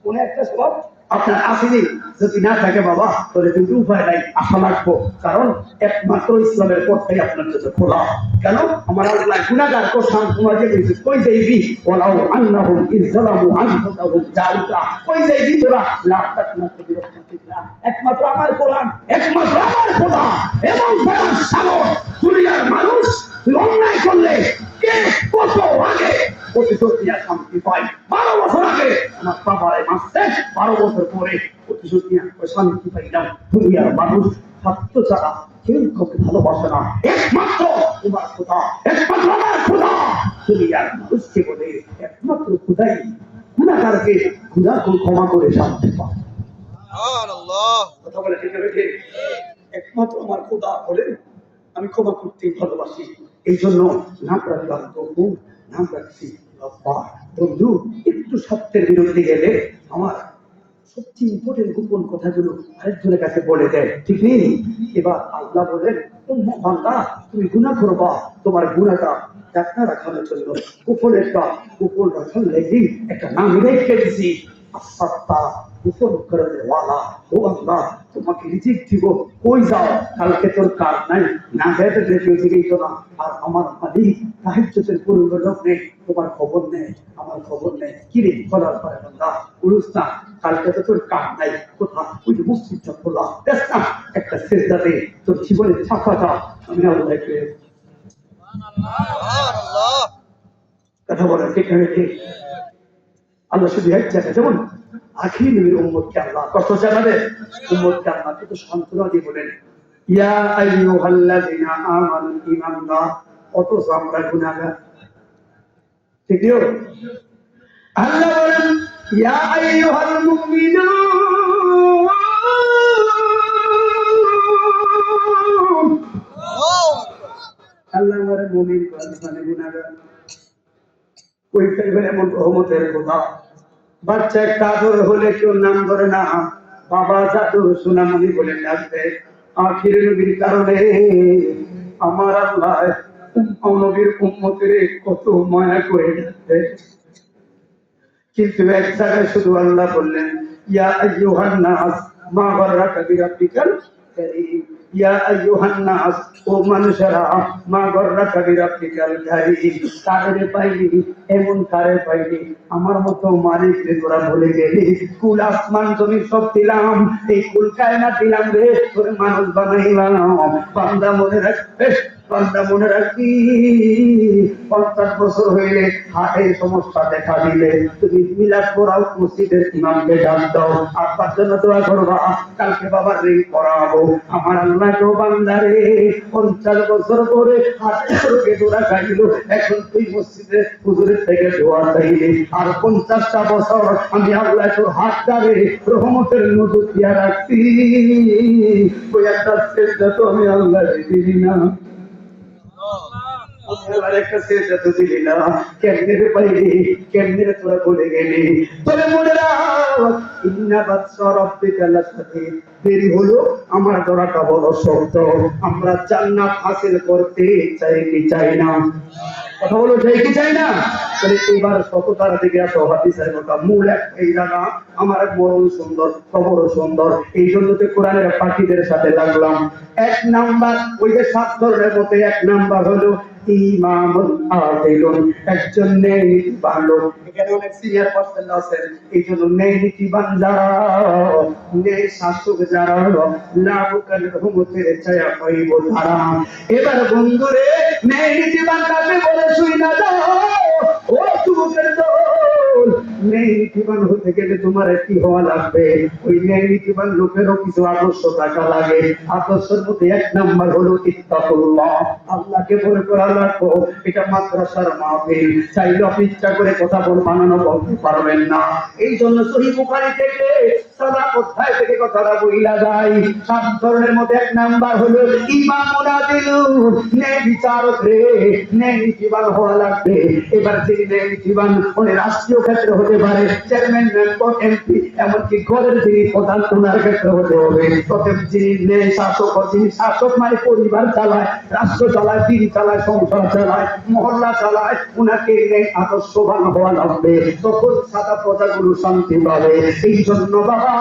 S1: কোন একটা সবাব আপনার আসেনি, যদি না থাকে বাবা তাহলে কিন্তু উপায় নাই, আশা রাখবো, কারণ একমাত্র ইসলামের পথটাই আপনার কাছে খোলা। কেন আমার আল্লাহ গুনাহগার কোরআন তোমাকে বলেছে, কই যাইবি ওয়ালাউ আন্নাহুম ইযলামু আনফুসাহুম জালিকা, কই যাইবি তোরা, লা তাকনাতু বিরাহমাতিল্লাহ, একমাত্র আমার কোরআন, একমাত্র আমার খোদা এবং বড় সাগর। দুনিয়ার মানুষ তুই অন্যায় করলে কে কত আগে প্রতিশোধ নিয়ে শান্তি পাই। 12 বছর আগে আমার বাবারে মারছে, 12 বছর পরে প্রতিশোধ নিয়ে শান্তি পাইলাম। দুনিয়ার মানুষ স্বার্থ ছাড়া কেউ কাউকে ভালোবাসে না, একমাত্র তোমার খোদা, একমাত্র আমার খোদা। দুনিয়ার মানুষকে বলে একমাত্র খোদাই গুনাহগারকে গুনাহ ক্ষমা করে শান্তি পায়।
S2: সুবহানাল্লাহ।
S1: কথা বলে ঠিক আছে, একমাত্র আমার খোদা বলে আমি ক্ষমা করতে ভালোবাসি, এই জন্য নাম রাখলাম প্রভু, নাম রাখছি আল্লাহ। বন্ধু, একটু সত্যের বিরুদ্ধে গেলে আমার সবচেয়ে ইম্পর্টেন্ট গোপন কথাগুলো আরেকজনের কাছে বলে দেয়, ঠিক নেই? এবার আল্লাহ বলেন, বান্দা তুমি গুনাহ করবা, তোমার গুনাহটা ডাক্তার রাখানোর জন্য কুপন রাখার লেগেই একটা নাম রেখে দিছি, আসাত্তা কুপন করে দেওয়ালা। ও আল্লাহ, তোমাকে রিজিক দিব, কই যাও? কালকে তোর কাজ নাই, না খেতে কেউ দিকেই তো না। আর আমার মালিক তাহাজ্জুদের পূর্ব লগ্নে তোমার খবর নেই, আমার খবর নেই। কি রে বলার পরে বান্দা উড়ুস না, কালকে তো তোর কাজ নাই, কোথা ওই যে মসজিদটা খোলা, দেখ না একটা সেজদাতে তোর জীবনের ছাপাটা আমি আল্লাহকে।
S2: সুবহানাল্লাহ।
S1: কথা বলেন ঠিক না ঠিক? আল্লাহ শুধু এক জায়গায় যেমন আখির নবীর উম্মতকে আল্লাহ কত জানাবে, উম্মতকে আল্লাহ কত সান্ত্বনা দিয়ে বলেন, ইয়া আইয়ুহাল্লাযিনা আমানু ঈমানদার, অথচ আমরা গুনাহগার। ঠিক না? আল্লাহ বলেন ইয়া আইয়ুহাল মুমিনুন, আল্লাহ আমারে মুমিন করে, মানে গুনাহগার। ওই টাইপের এমন রহমতের কথা, বাচ্চা একটা আদর হলে কেউ নাম ধরে না, বাবা জাদু সোনামণি বলে ডাকবে। আখির নবীর কারণে আমার আল্লাহ নবীর উম্মতের কত মায়া করে ডাকবে। কিন্তু এক জায়গায় শুধু আল্লাহ বললেন ইয়া আইয়ুহান নাস মা গাররাকা বিরাব্বিকাল কারীম, ইয়া আইয়ুহান নাস, ও মানুষেরা, মা গাররাকা বিরাব্বিকাল কারীম, কারে পাইলি, এমন কারে পাইলি, আমার মতো মালিককে তোরা ভুলে গেলি। কুল আসমান জমি সব দিলাম, এই কুল কায়নাত দিলাম রে, তোরে মানুষ বানাইলাম। বান্দা মনে রাখবে, বান্দা মনে রাখবি, 50 বছর হইলে হার্টের সমস্যা দেখা দিলে তুমি মিলাদ পড়াও, মসজিদের ইমামকে ডাক দাও, আব্বার জন্য দোয়া করবা, কালকে বাবার রিং পড়াবো। আমার আল্লাহ তো বান্দারে 50 বছর পরে হার্টের রোগে দোয়া খাইল, এখন তুই মসজিদে হুজুরের থেকে দোয়া চাইলি। আর 50টা বছর আমি আল্লাহ তোর হাতটারে রহমতের নজর দিয়া রাখছি, ওই একটা চেষ্টা তো আমি আল্লাহ দিলি না। একটা চেষ্টা তো দিলি না, কেমনে রে পাইলি, কেমনে রে তোরা বলে গেলি। তবে মনে রাখ, ইন্না বাদশা রাব্বিকা লাশাদীদ, দেরি হলো, আমার দরাটা বড় শক্ত। আমরা জান্নাত হাসিল করতে চাই কি চাই না? কথা বলো, চাই কি চাই না? তাহলে এবার সততার দিকে আসো। হাদিসের কথা মূল একটাই জানা, আমার মরণ সুন্দর, খবর সুন্দর, এই জন্য তো কোরআনের পাখিদের সাথে লাগলাম। 1 নাম্বার, ওই যে 7 ধরনের মধ্যে 1 নাম্বার হলো ইমামুল আদিলুন, একজন ন্যায়নীতিবান লোক। এখানে অনেক সিনিয়র পার্সন আছেন, এই জন্য ন্যায়নীতিবান যারা, ন্যায় শাসক যারা, লাভুকাল রহমতের ছায়া পাইব তারা। এবার বন্ধুরে, ন্যায়নীতিবান কাকে বলে শুই না যাও, ও যুবকের দল, ন্যায়নীতিবান হতে গেলে তোমার কি হওয়া লাগবে? ওই ন্যায়নীতিবান লোকেরও কিছু আদর্শ থাকা লাগে। আদর্শের মধ্যে 1 নাম্বার হলো ইত্তাকুল্লাহ, আল্লাহকে ভয় করা লাগবে। এটা মাদ্রাসার মাহফিল, চাইলে আপনি ইচ্ছা করে কথা বানানো বলতে পারবেন না। এই জন্য সহিহ বুখারী থেকে 7 অধ্যায় থেকে কথাটা বইলা যায়। 7 ধরনের মধ্যে 1 নাম্বার হলো ইমামুল আদিলুন, ন্যায় বিচারক রে, ন্যায় নীতিবান হওয়া লাগবে। এবার যিনি ন্যায় নীতিবান, উনি রাষ্ট্রীয় ক্ষেত্রে হতে পারে, চেয়ারম্যান, মেম্বার, এমপি, এমনকি ঘরের যিনি প্রধান, ওনার ক্ষেত্রে হতে হবে। অতএব যিনি ন্যায় শাসক, যিনি শাসক মানে পরিবার চালায়, রাষ্ট্র চালায়, দিন চালায়, সংসার চালায়, মহল্লা চালায়, উনাকে ন্যায় আদর্শবান হওয়া লাগবে, তখন সাদা প্রজাগুলো শান্তি পাবে। এই জন্য বাবা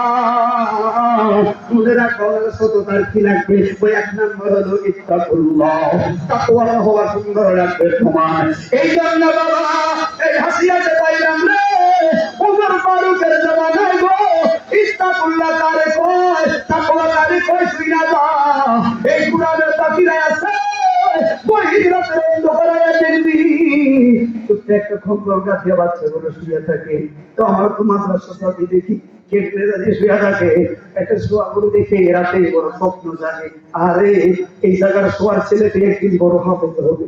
S1: মনে রাখো, সততার কি লাগবে? ওই 1 নাম্বার হলো ইত্তাকুল্লাহ, তাকওয়া হওয়া সুন্দর লাগবে তোমার। এই জন্য বাবা, এই হাসিয়াতে পাইলাম রে, ওমর ফারুকের জামানায় গো, ইত্তাকুল্লাহ কারে কয়, তাকওয়া কারে কয় শুইনা যা। এই কুরআনের তাকিরায় আছে, বহিরাতে অন্ধকারে দেখবি একটা খবর গাছে বাচ্চাগুলো শুয়ে থাকে। তো আমার তো মাদ্রাসা দেখি কেটে দাঁড়িয়ে শুয়ে থাকে, একটা শোয়াগুলো দেখে রাতে বড় স্বপ্ন জাগে, আরে এই জায়গার শোয়ার ছেলেটি একদিন বড় হাফেজ হবে,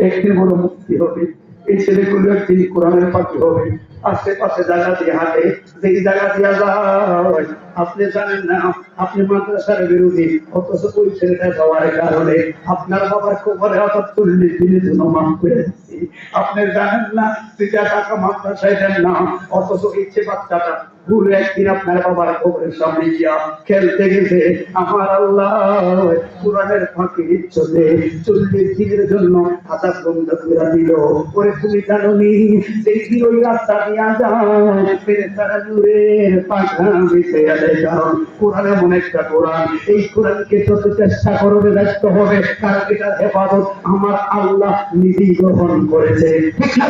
S1: একদিন বড় মুক্তি হবে, এই ছেলেগুলো একদিন কোরআনের পাখি হবে। আশেপাশে জায়গা দিয়ে হাঁটে, যেই জায়গা দিয়া যায় আপনি জানেন না আপনি মাদ্রাসার বিরোধী, অথচ ওই ছেলেটা যাওয়ার কারণে আপনার বাবার কবরে হঠাৎ 40 দিনের জন্য মাফ করে দিচ্ছি। আপনি জানেন না 2 টাকা মাদ্রাসায় দেন না, অথচ ইচ্ছে বাচ্চাটা ভুলে একদিন আপনার বাবার কবরের সামনে গিয়া খেলতে গেছে। আমার আল্লাহ কোরআনের ফাঁকি চলে 40 দিনের জন্য খাতা বন্ধ করে দিল। ওরে তুমি জানো নি সেই দিন ওই রাস্তা দিয়া যায় ফেরেশতারা নূরের পাখা মিশে গেলে, কারণ কোরআন এমন একটা কোরআন, এই কোরআনকে যত চেষ্টা করবে ব্যস্ত হবে, কারণ এটার হেফাজত আমার আল্লাহ নিজেই গ্রহণ করেছে। ঠিক না?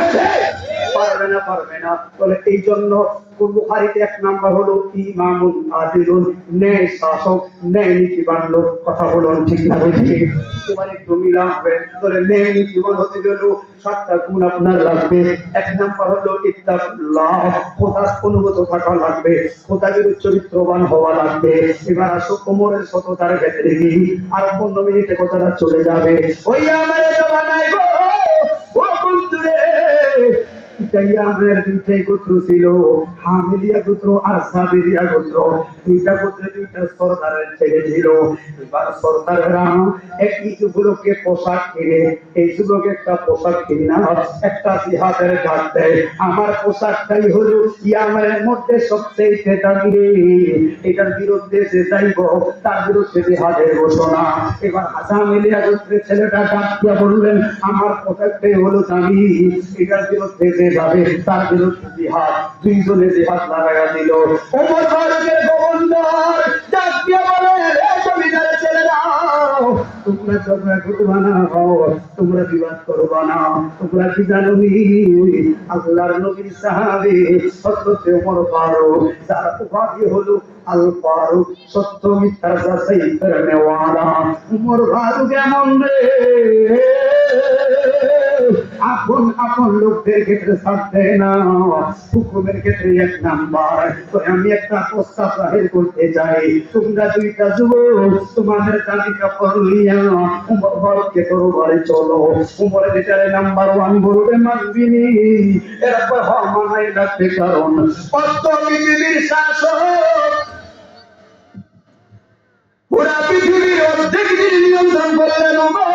S1: পারবে না, পারবে না। বলে এই জন্য বুখারীতে 1 নাম্বার হলো ইমামুল আদিলুন, ন্যায় শাসক, ন্যায় নীতিবান লোক। কথা বলুন ঠিক না? বলছি এবার একটু মিলান হবে। বলে ন্যায় নীতিবান হতে গেলে 7টা গুণ আপনার লাগবে। 1 নাম্বার হলো ইত্তাকুল্লাহ, খোদার অনুগত থাকা লাগবে, খোদার চরিত্রবান হওয়া লাগবে। এবার আসো কোমরের সততার ক্ষেত্রে গিয়ে আর 15 মিনিটে কথাটা চলে যাবে। ওই আমার জমানায় গো ও বন্ধুরে, দুইটাই গোত্র ছিল, হামিলিয়া গোত্র আর সাবিরিয়া গোত্র। দুইটা গোত্রে 2টা সরদারের ছেলে ছিল। এবার সরদারেরা একই যুবককে পোশাক কিনে, এই যুবক একটা পোশাক কিনে না একটা জিহাদের ডাক দেয়। আমার পোশাকটাই হলো ইয়ামের মধ্যে সবচেয়ে দামি, এটার বিরুদ্ধে যে যাইব তার বিরুদ্ধে জিহাদের ঘোষণা। এবার হামিলিয়া গোত্রের ছেলেটা ডাক দিয়া বললেন, আমার পোশাকটাই হলো দামি, এটার বিরুদ্ধে যে যাবে তার বিরুদ্ধে জিহাদ। 2 জনে জিহাদ লাগাইয়া দিল। ওমর ফারুকের গভর্নর ডাক দিয়া বলে, রে জমিদারের ছেলেরা, তোমরা ঝগড়া করবা না, তোমরা বিবাদ করবা না। তোমরা কি জানো নি আল্লাহর নবীর সাহাবী হযরত ওমর ফারুক, যার উপাধি হলো আল ফারুক, সত্য মিথ্যার যাচাই করে নেওয়ালা। ওমর ফারুক এমন রে, আপন আপন লোকদের ক্ষেত্রে ছাড়তে না, হুকুমের ক্ষেত্রে 1 নাম্বার। তো আমি একটা প্রস্তাব জাহির করতে চাই, তোমরা 2টা যুবক তোমাদের দাবি কাপড় লইয়া উমর ফারুককে দরবারে চলো। উমরের ভিতরে নাম্বার 1 বলবে মানবিনি, এরপর মানাই রাখবে, কারণ কত পৃথিবীর শাসক, পুরা পৃথিবীর অর্ধেক দিন নিয়ন্ত্রণ করলেন উমর।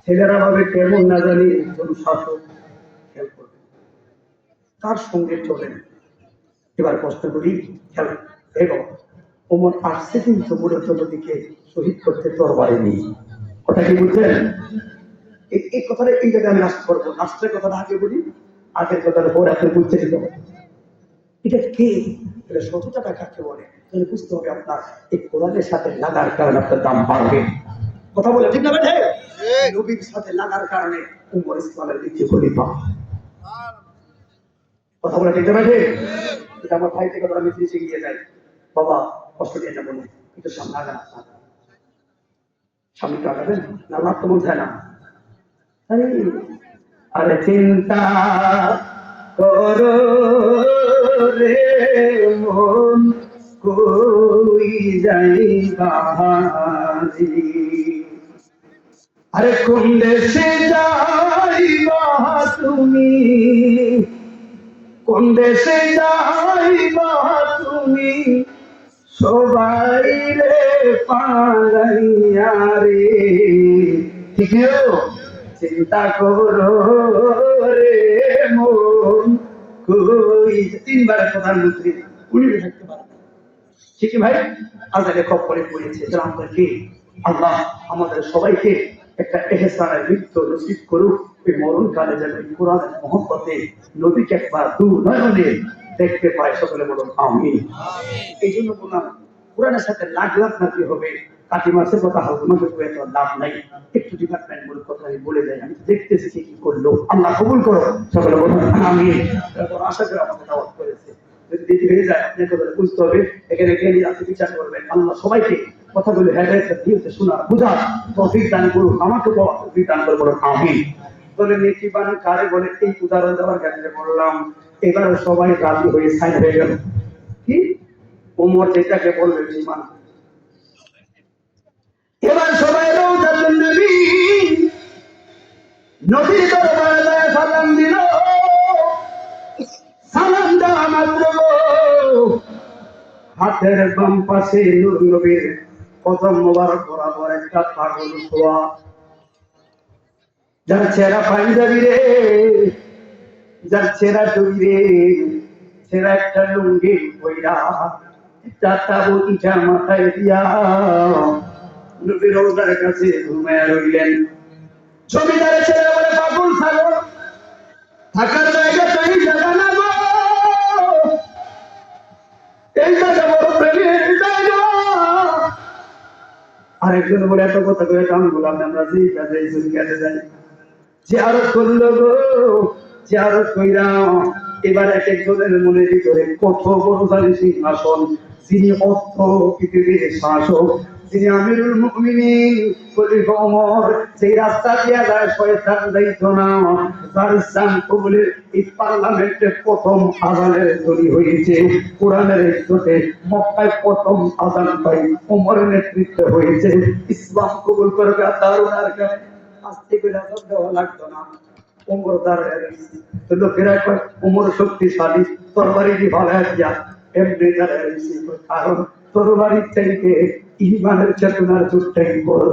S1: ছেলেরা ভাবে কেমন না জানি একজন শাসক, খেয়াল করবে তার সঙ্গে চলেন। এবার কষ্ট করি খেয়াল। এবং ওমর আসছে কিন্তু মূলত নদীকে শহীদ করতে তরবারি নিয়ে। কথা কি বুঝছেন? এই কথাটা এই জায়গায় আমি লাস্ট করবো, লাস্টের কথাটা আগে বলি, আগের কথাটা পরে আপনি বুঝতে দিতে হবে এটা কে, এটা সততাটা কাকে বলে। তাহলে বুঝতে হবে আপনার এই কোরআনের সাথে লাগার কারণে আপনার দাম বাড়বে। কথা বলে ঠিক না? বেঠে নবীর সাথে লাগার কারণে উমর ইসলামের দ্বিতীয় খলিফা। কথা বলে ঠিক না? বেঠে এটা আমার ভাই থেকে আমি ফিরে গিয়ে যাই, বাবা কষ্ট দিয়ে না বলে একটু সামনে আগান, সামনে তো আগাবেন না, লাভ তো মন চায় না। আরে আরে চিন্তা করো রে মন, কই যাই বাহারি, আরে কোন দেশে যাইবা তুমি, কোন দেশে যাইবা তুমি, সবাই রে পালাইয়া রে। ঠিক চিন্তা করো রে মন, কই। 3 বারের প্রধানমন্ত্রী উনি থাকতে পারেন, ঠিক ভাই? আজারে খবরে পড়েছে। আমরা কি আল্লাহ আমাদের সবাইকে একটা এহসানের মৃত্যু নসিব করুক। এই মরণকালে যেন কোরআনের মহব্বতে নবীকে একবার দুনয়নে দেখতে পায়। সকলে বলুন আমিন। এই জন্য বললাম কোরআনের সাথে লাগ না কি হবে, কাটি মাছের কথা হালকা করে তো লাভ নাই। একটু ডিপার্টমেন্ট বলে কথা আমি বলে যাই, আমি দেখতেছি কি করলো। আল্লাহ কবুল করো, সকলে বলুন আমিন। তারপর আশা করে আমাকে দাওয়াত করেছে, যদি দেরি হয়ে যায় আপনাকে বুঝতে হবে, এখানে গেলে আপনি বিচার করবেন। আল্লাহ সবাইকে কথাগুলো হেদায়েত দিয়েছে, শোনা বুঝার তৌফিক দান করুন, আমাকে তৌফিক দান করে বলুন আমিন। বলে নীতিবান কারে বলে এই উদাহরণ দেওয়ার ক্ষেত্রে বললাম। এবার সবাই রাজি হয়ে সাইড হয়ে গেল, কি ওমর যেটাকে বলবে ইমান। এবার সবাই রওজাতুন নবী নবীর দরবারে সালাম দিল, সালাম দেওয়া মাত্র হাতের বাম পাশে নূর নবীর কদম মোবারক বরাবর একটা পাগল শোয়া, যার চেহারা পাঞ্জাবি রে, যার চেহারা টুপি রে, চেহারা একটা লুঙ্গি পইরা, একটা তাবু ইটা মাথায় দিয়া নবীর রওজার কাছে ঘুমায়া রইলেন। জমিদারের ছেলে বলে, পাগল ছাগল, থাকার জায়গা তো এই জায়গা না গো, এই জায়গা বড় প্রেমের জায়গা। আরেকজন বলে, এত কথা করে কাম বললাম আমরা যেই কাজে এই কাজে যাই, জিয়ারত করলো গো, জিয়ারত কইরা এবার এক একজনের মনের ভিতরে কত বড় জানি সিংহাসন, যিনি অর্থ পৃথিবীর শাসক, যিনি আমিরুল মুমিনিন খলিফা ওমর, সেই রাস্তা দিয়া যায় শয়তান যাইতো না, যার ইসলাম কবুলের এই পার্লামেন্টে প্রথম আযানের ধ্বনি হয়েছে, কোরআনের ইজ্জতে মক্কায় প্রথম আযান পাই ওমরের নেতৃত্বে হয়েছে। ইসলাম কবুল করবে তার ওনার গায়ে আস্তে করে আযান দেওয়া লাগতো না। ওমর দাঁড়ায় রয়েছে, তো লোকেরা কয় ওমর শক্তিশালী, তরবারি দিয়ে ভাড়ায় দিয়া এমনি দাঁড়ায় রয়েছে, কারণ তরবারির চাইতে ইমানের চেতনার যুদ্ধটাই বড়,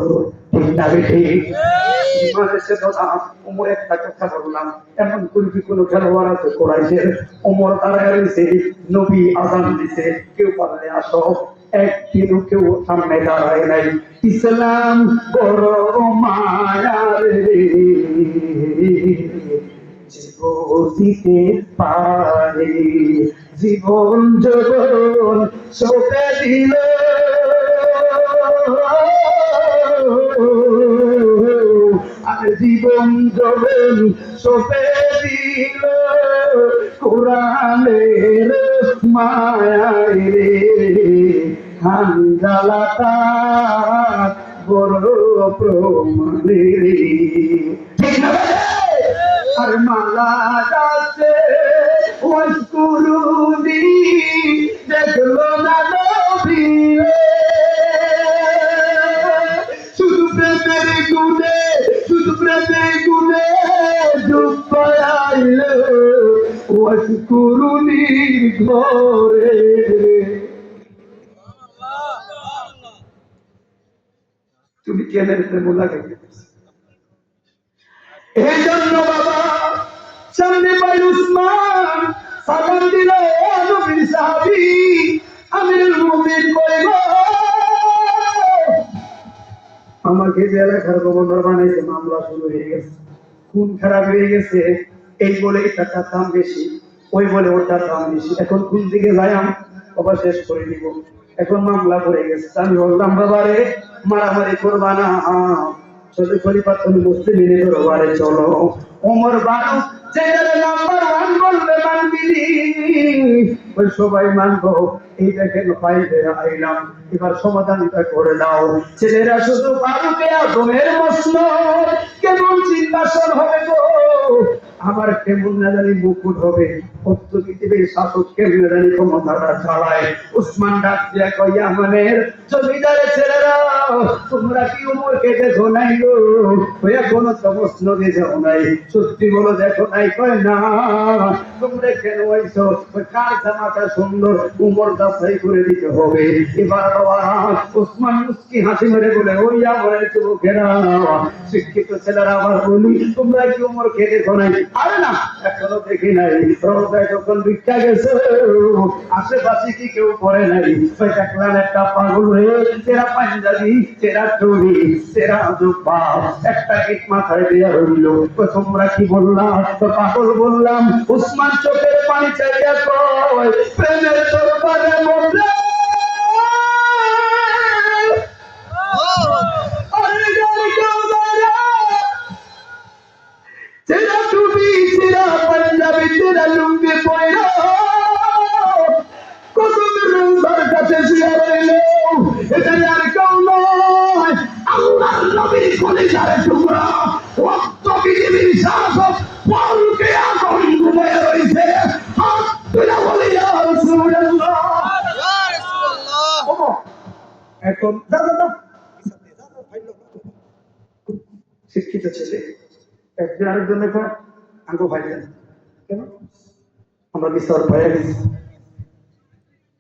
S1: ঠিক না বেঠি? ইমানের চেতনা। ওমর একটা কথা বললাম, এমন কুলফি কোনো খেলোয়াড় আছে কোরাইশের, ওমর দাঁড়ায় রয়েছে, নবী আযান দিছে, কেউ পারলে আসো, একদিনও কেউ সামনে দাঁড়ায় নাই। ইসলাম বড় মায়ার জীবন দিতে পারে, জীবন যখন সপে দিল, আর জীবন যখন সপে দিল কোরআনের মায়ায় রে, হানজালাটা বড় প্রমাণে রে, ঠিক না? আর মালা যাচ্ছে ওয়াসকুরুনি, দেখলো না নবী শুধু প্রেমের গুণে, শুধু প্রেমের গুণে ডুবাইল ওয়াসকুরুনির ঘরে। তুমি কেনের প্রেম লাগে? এই জন্য বাবা সামনে পাই উসমান সালাম দিল, নবীর সাহাবী আমিরুল মুমিনিন কইল, আমাকে যে এলাকার গভর্নর বানাইছে, মামলা শুরু হয়ে গেছে, খুন খারাপ হয়ে গেছে, এই বলে এটার দাম বেশি, ওই বলে ওটার দাম বেশি, এখন কোন দিকে যাই বাবা শেষ করে দিব, এখন মামলা পড়ে গেছে। আমি বললাম, বাবা রে মারামারি করবা না, চলো খলিফা তুমি মুসলিম দরবারে চলো, ওমর ফারুক যেখানে নাম্বার 1 বলবে মানবি, ওই সবাই মানবো। এই দেখেন ফাইলে আইলাম, এবার সমাধানটা করে দাও। ছেলেরা শুধু ফারুকে আজমের মসনদ কেমন সিংহাসন হবে গো, আমার কেমন না জানি মুকুট হবে, অর্থ পৃথিবীর শাসক কেমন জানি ক্ষমতাটা চালায়। উসমান ডাক দিয়া কয়, ইয়ামানের জমিদারের ছেলেরা তোমরা কি উমরকে দেখো নাই গো? ওয়া কোনো সমস্ত যাও নাই, সত্যি বলো দেখো নাই? কয় না। তোমরা কেন আইছো? কার জামাটা সুন্দর, উমর দাসাই করে দিতে হবে। এবার বাবা উসমান মুস্কি হাসি মেরে বলে, ওই আমাদের যুবকেরা শিক্ষিত ছেলেরা আবার বলি, তোমরা কি উমরকে দেখো নাই? আরে না, এখনো দেখি নাই। রোজায় যখন ভিক্ষা গেছে আশেপাশে কি কেউ করে নাই? ওই দেখলাম একটা পাগল হয়ে তেরা পাঞ্জাবি, তেরা টুপি, তেরা জুব্বা, একটা গিট মাথায় দেয়া রইল। তোমরা কি বললাম? তো পাগল বললাম। উসমান চোখের পানি চাইয়া কয়, প্রেমের দরবারে মরলে তেরা টুপি, তেরা পাঞ্জাবি, তেরা লুঙ্গি পয়রা কসমের রোজার কাছে শুয়ে রইল। এটা আর কেউ নয়, আল্লাহর নবীর কলিজার টুকরা, রক্ত পৃথিবীর শাসক পলকে আগুন ঘুমিয়ে রয়েছে। হাত তুলে বলি, ইয়া রাসূলুল্লাহ,
S2: ইয়া রাসূলুল্লাহ।
S1: এখন দাদা শিক্ষিত ছেলে একজন আরেকজনের পর আঙ্গো ভাই কেন আমরা বিচার হয়ে গেছি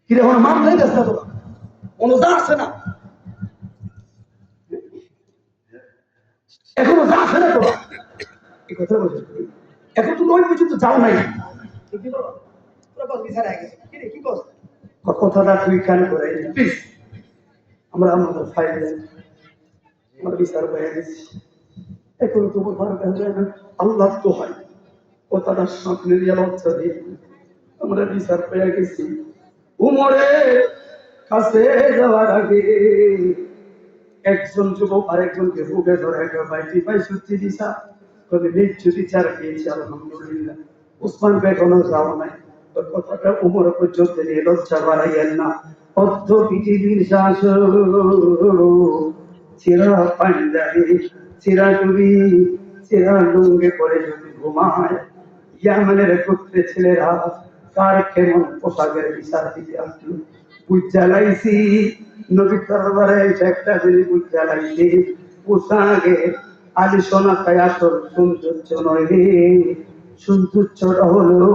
S1: কিরে আমার মান হয়ে গেছে তো অনুদান আছে না এখনো যা আছে না তো এই কথা বলছিস এখন তুমি ওই পর্যন্ত যাও নাই কথাটা তুই কেন করে প্লিজ আমরা আমাদের ফাইলে আমরা বিচার হয়ে গেছি এখন তোমার আল্লাহ তো হয় কথাটা সামনে দিয়ে লজ্জা দিয়ে আমরা বিচার পেয়ে গেছি উমরের কাছে যাওয়ার আগে একজন যুবক আরেকজনকে বুকে ধরে বাইটি পাই সত্যি দিশা তবে মৃত্যু বিচার পেয়েছি আলহামদুলিল্লাহ উসমান বেগনও যাওয়া নাই তোর কথাটা উমর পর্যন্ত নিয়ে লজ্জা বাড়াইয়েন না অর্থ পৃথিবীর শাসক চিরা পাঞ্জাবি চিরা টুবি চিরা লুঙ্গে করে যদি ঘুমায় ইয়ামানের পুত্রে ছেলেরা কার কেমন পোশাকের বিচার দিতে আসলো বুঝালাইছি নবী দরবারে একটা জিনিস বুঝালাইছি পোশাকে আলি সোনা খায় আসল সৌন্দর্য নয় রে সৌন্দর্যটা হলো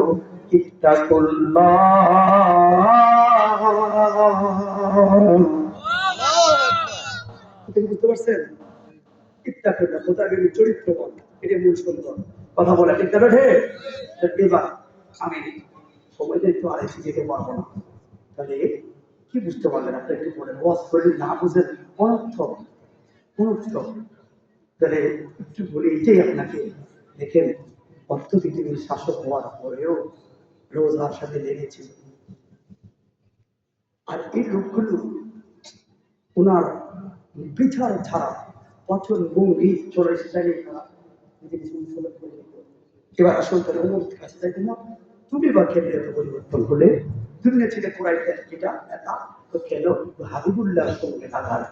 S1: বুঝতে পারছেন ইত্তাকুল্লাহ পোশাকের চরিত্রবান এটা মূল সুন্দর কথা বলে ঠিক না রে এবার আমি সময় একটু আরেকটু যেতে পারবো না তাহলে কি বুঝতে পারলেন আপনি একটু বলেন ওয়াজ করলে না বুঝেন অনর্থক অনর্থক তাহলে একটু বলে এটাই আপনাকে দেখেন অর্থ পৃথিবীর শাসক হওয়ার পরেও রোজার সাথে লেগেছিল আর এই লোকগুলো ওনার বিচার ছাড়া পছন ভঙ্গি চলে স্টাইল করা নিজেকে সংশোধন করে দিত এবার আসল তাহলে ওমর কাছে যাইতে না তুমি বা খেলে এত পরিবর্তন হলে দুনিয়া থেকে কোরআনটা যেটা এটা তো কেন হাবিবুল্লাহর সঙ্গে লাগার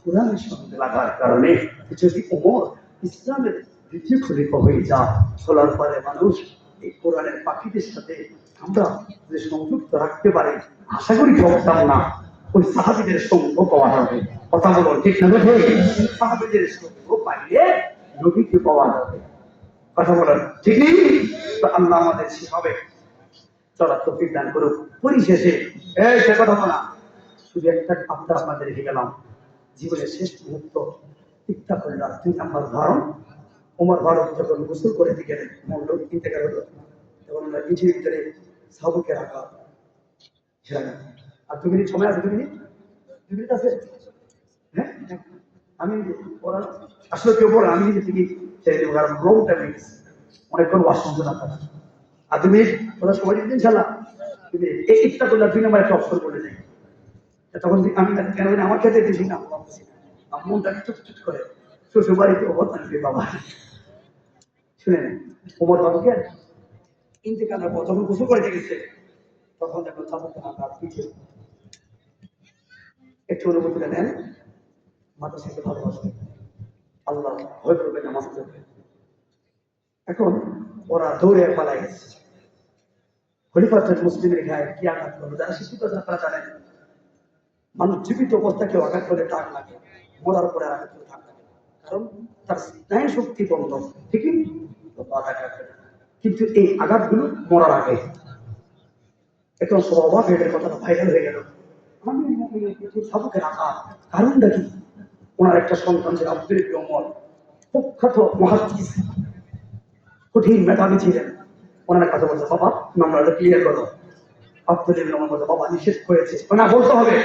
S1: কোরআনের সঙ্গে লাগার কারণে যদি ওমর ইসলামের দ্বিতীয় খলিফা হয়ে যা চলার পরে মানুষ এই কোরআনের পাখিদের সাথে আমরা যে সংযুক্ত রাখতে পারি আশা করি ভাবতাম না ওই সাহাবিদের সঙ্গ পাওয়া যাবে কথা বলুন ঠিক না সাহাবিদের সঙ্গ পাইলে নবীকে পাওয়া যাবে কথা বলেন ঠিক নেই তো আল্লাহ আমাদের সেভাবে চলার তৌফিক দান করুক পরিশেষে এই সে কথা বলা শুধু একটা আবদার আপনাদের রেখে গেলাম জীবনের শেষ মুহূর্ত ইত্তাকুল্লাহ 2 নম্বর ধারণ ওমর ফারুক যখন গোসল করে দিকে মন্ডল ইন্তেকাল হলো তখন আমরা ইঞ্জির ভিতরে সাবুকে রাখা আর 2 মিনিট সময় আছে 2 মিনিট 2 মিনিট আছে হ্যাঁ আমি ওরা আসলে কেউ বলে আমি নিজে থেকে ছেড়ে দেবো কারণ রোগ টাইমে গেছে অনেকক্ষণ ওয়াশ শুনতে না পারে আর 2 মিনিট ওরা সময় দিন ইনশাল্লাহ 2 মিনিট এই ইত্তাকুল্লাহ 2 নম্বর একটা অপশন বলে দেয় তখন আমি কেন আমার খেতে দিয়েছি না আমার মনটা চুপচুপ করে শ্বশুর বাড়িতে ওপর আনবে বাবা শুনে নেন ওমর বাবুকে ইন্তেকালের পর যখন গোসল করে গেছে তখন দেখো চাপকে আমরা পিঠে একটু অনুভূতিটা নেন মাথা থেকে ভালোবাসবে আল্লাহ ভয় করবে নামাজ পড়বে এখন ওরা দৌড়ে পালাই গেছে খলিফাতুল মুসলিমের গায়ে কি আঘাত করবে যারা শিক্ষিত তারা জানেন মানুষ জীবিত অবস্থা কেউ আঘাত করলে টাক লাগে মরার পরে আঘাত করে টাক লাগে কারণ তার স্নায়ু শক্তি বন্ধ ঠিকই আঘাত রাখবে কিন্তু এই আঘাতগুলো মরার আগে এখন সব অবাক এটার কথাটা ভাইরাল হয়ে গেল আমি সাবুকের আঘাত কারণটা কি ওনার একটা সন্তান ছিল আব্দুল ওমর প্রখ্যাত মুহাদ্দিস কঠিন মেধাবী ছিলেন ওনার কাছে বলছে বাবা মামলাটা ক্লিয়ার করো আব্দুল ওমর বলছে বাবা নিষেধ করেছে না বলতে হবে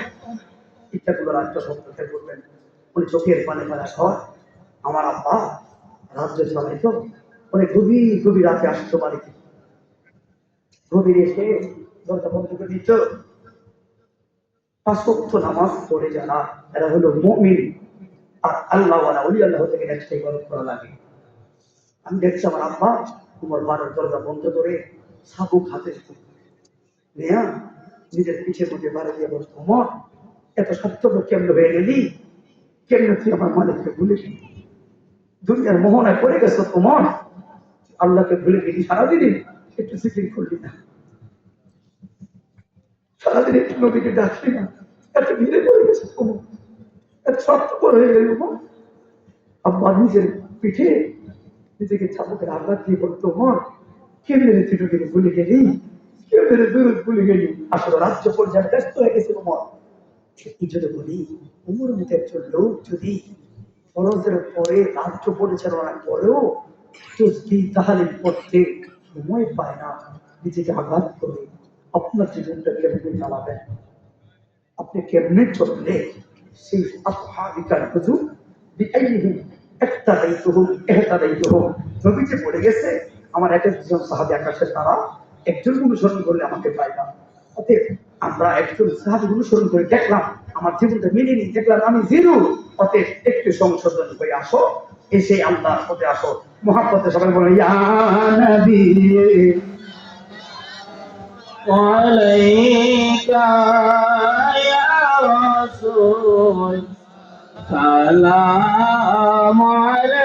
S1: ইচ্ছাগুলো একটা শব্দকে বলবেন উনি চোখের পানে পানে সর আমার আব্বা রাজ্য চালাইতো উনি গভীর গভীর রাতে আসতো বাড়িতে গভীর এসে দরজা বন্ধ করে দিত 5 ওয়াক্ত নামাজ পড়ে যারা এরা হলো মুমিন আর আল্লাহ ওয়ালা ওলি আল্লাহ থেকে একটাই ইবাদত করা লাগে আমি দেখছি আমার আব্বা তোমার বাড়ির দরজা বন্ধ করে সাবুক হাতে নেয়া নিজের পিঠের মধ্যে বাড়ি দিয়ে বলতো ওমর এত সত্য কেমন হয়ে গেলি কেমন তুই আমার মালিককে ভুলে গেলি দুনিয়ার মোহনায় পড়ে গেছো তোমার আল্লাহকে ভুলে গেলি সারাদিনই একটু সিকিং করলি না সারাদিন একটু নবীকে ডাকলি না এত ভিড়ে পড়ে গেছে তোমার এত স্বার্থপর হয়ে গেল আব্বা নিজের পিঠে নিজেকে চাবুকের আঘাত দিয়ে বলতো মন কেমনে তুই নবীকে ভুলে গেলি কেউ ধরে দূরত ভুলে গেলি। আসলে রাজ্য পর্যায়ে ব্যস্ত হয়ে গেছিল মন। এই জন্য বলি, উমর মতো একজন লোক যদি ফরজের পরে রাজ্য পরিচালনা করেও তসবিহ তাহলিল করতে সময় পায় না, নিজেকে আঘাত করে, আপনার জীবনটা কেমনে চালাবেন? আপনি কেমনে চললে সেই আসহাবিকার হুজুর বিআইহিম ইক্তাদাইতুহুম ইহতাদাইতুহুম, নবীজি পড়ে গেছে আমার এক একজন সাহাবী আকাশের তারা, একজন অনুসরণ করলে আমাকে পায় না। অতএব আমরা একজন সাহাবী অনুসরণ করে দেখলাম আমার জীবনটা মিলেনি, দেখলাম আমি জিরো। অতএব একটু সংশোধন করে আসো, এসে আল্লাহর পথে আসো। মুহাব্বতে সবাই বলে ইয়া নবী
S3: عليك يا رسول سلام عليك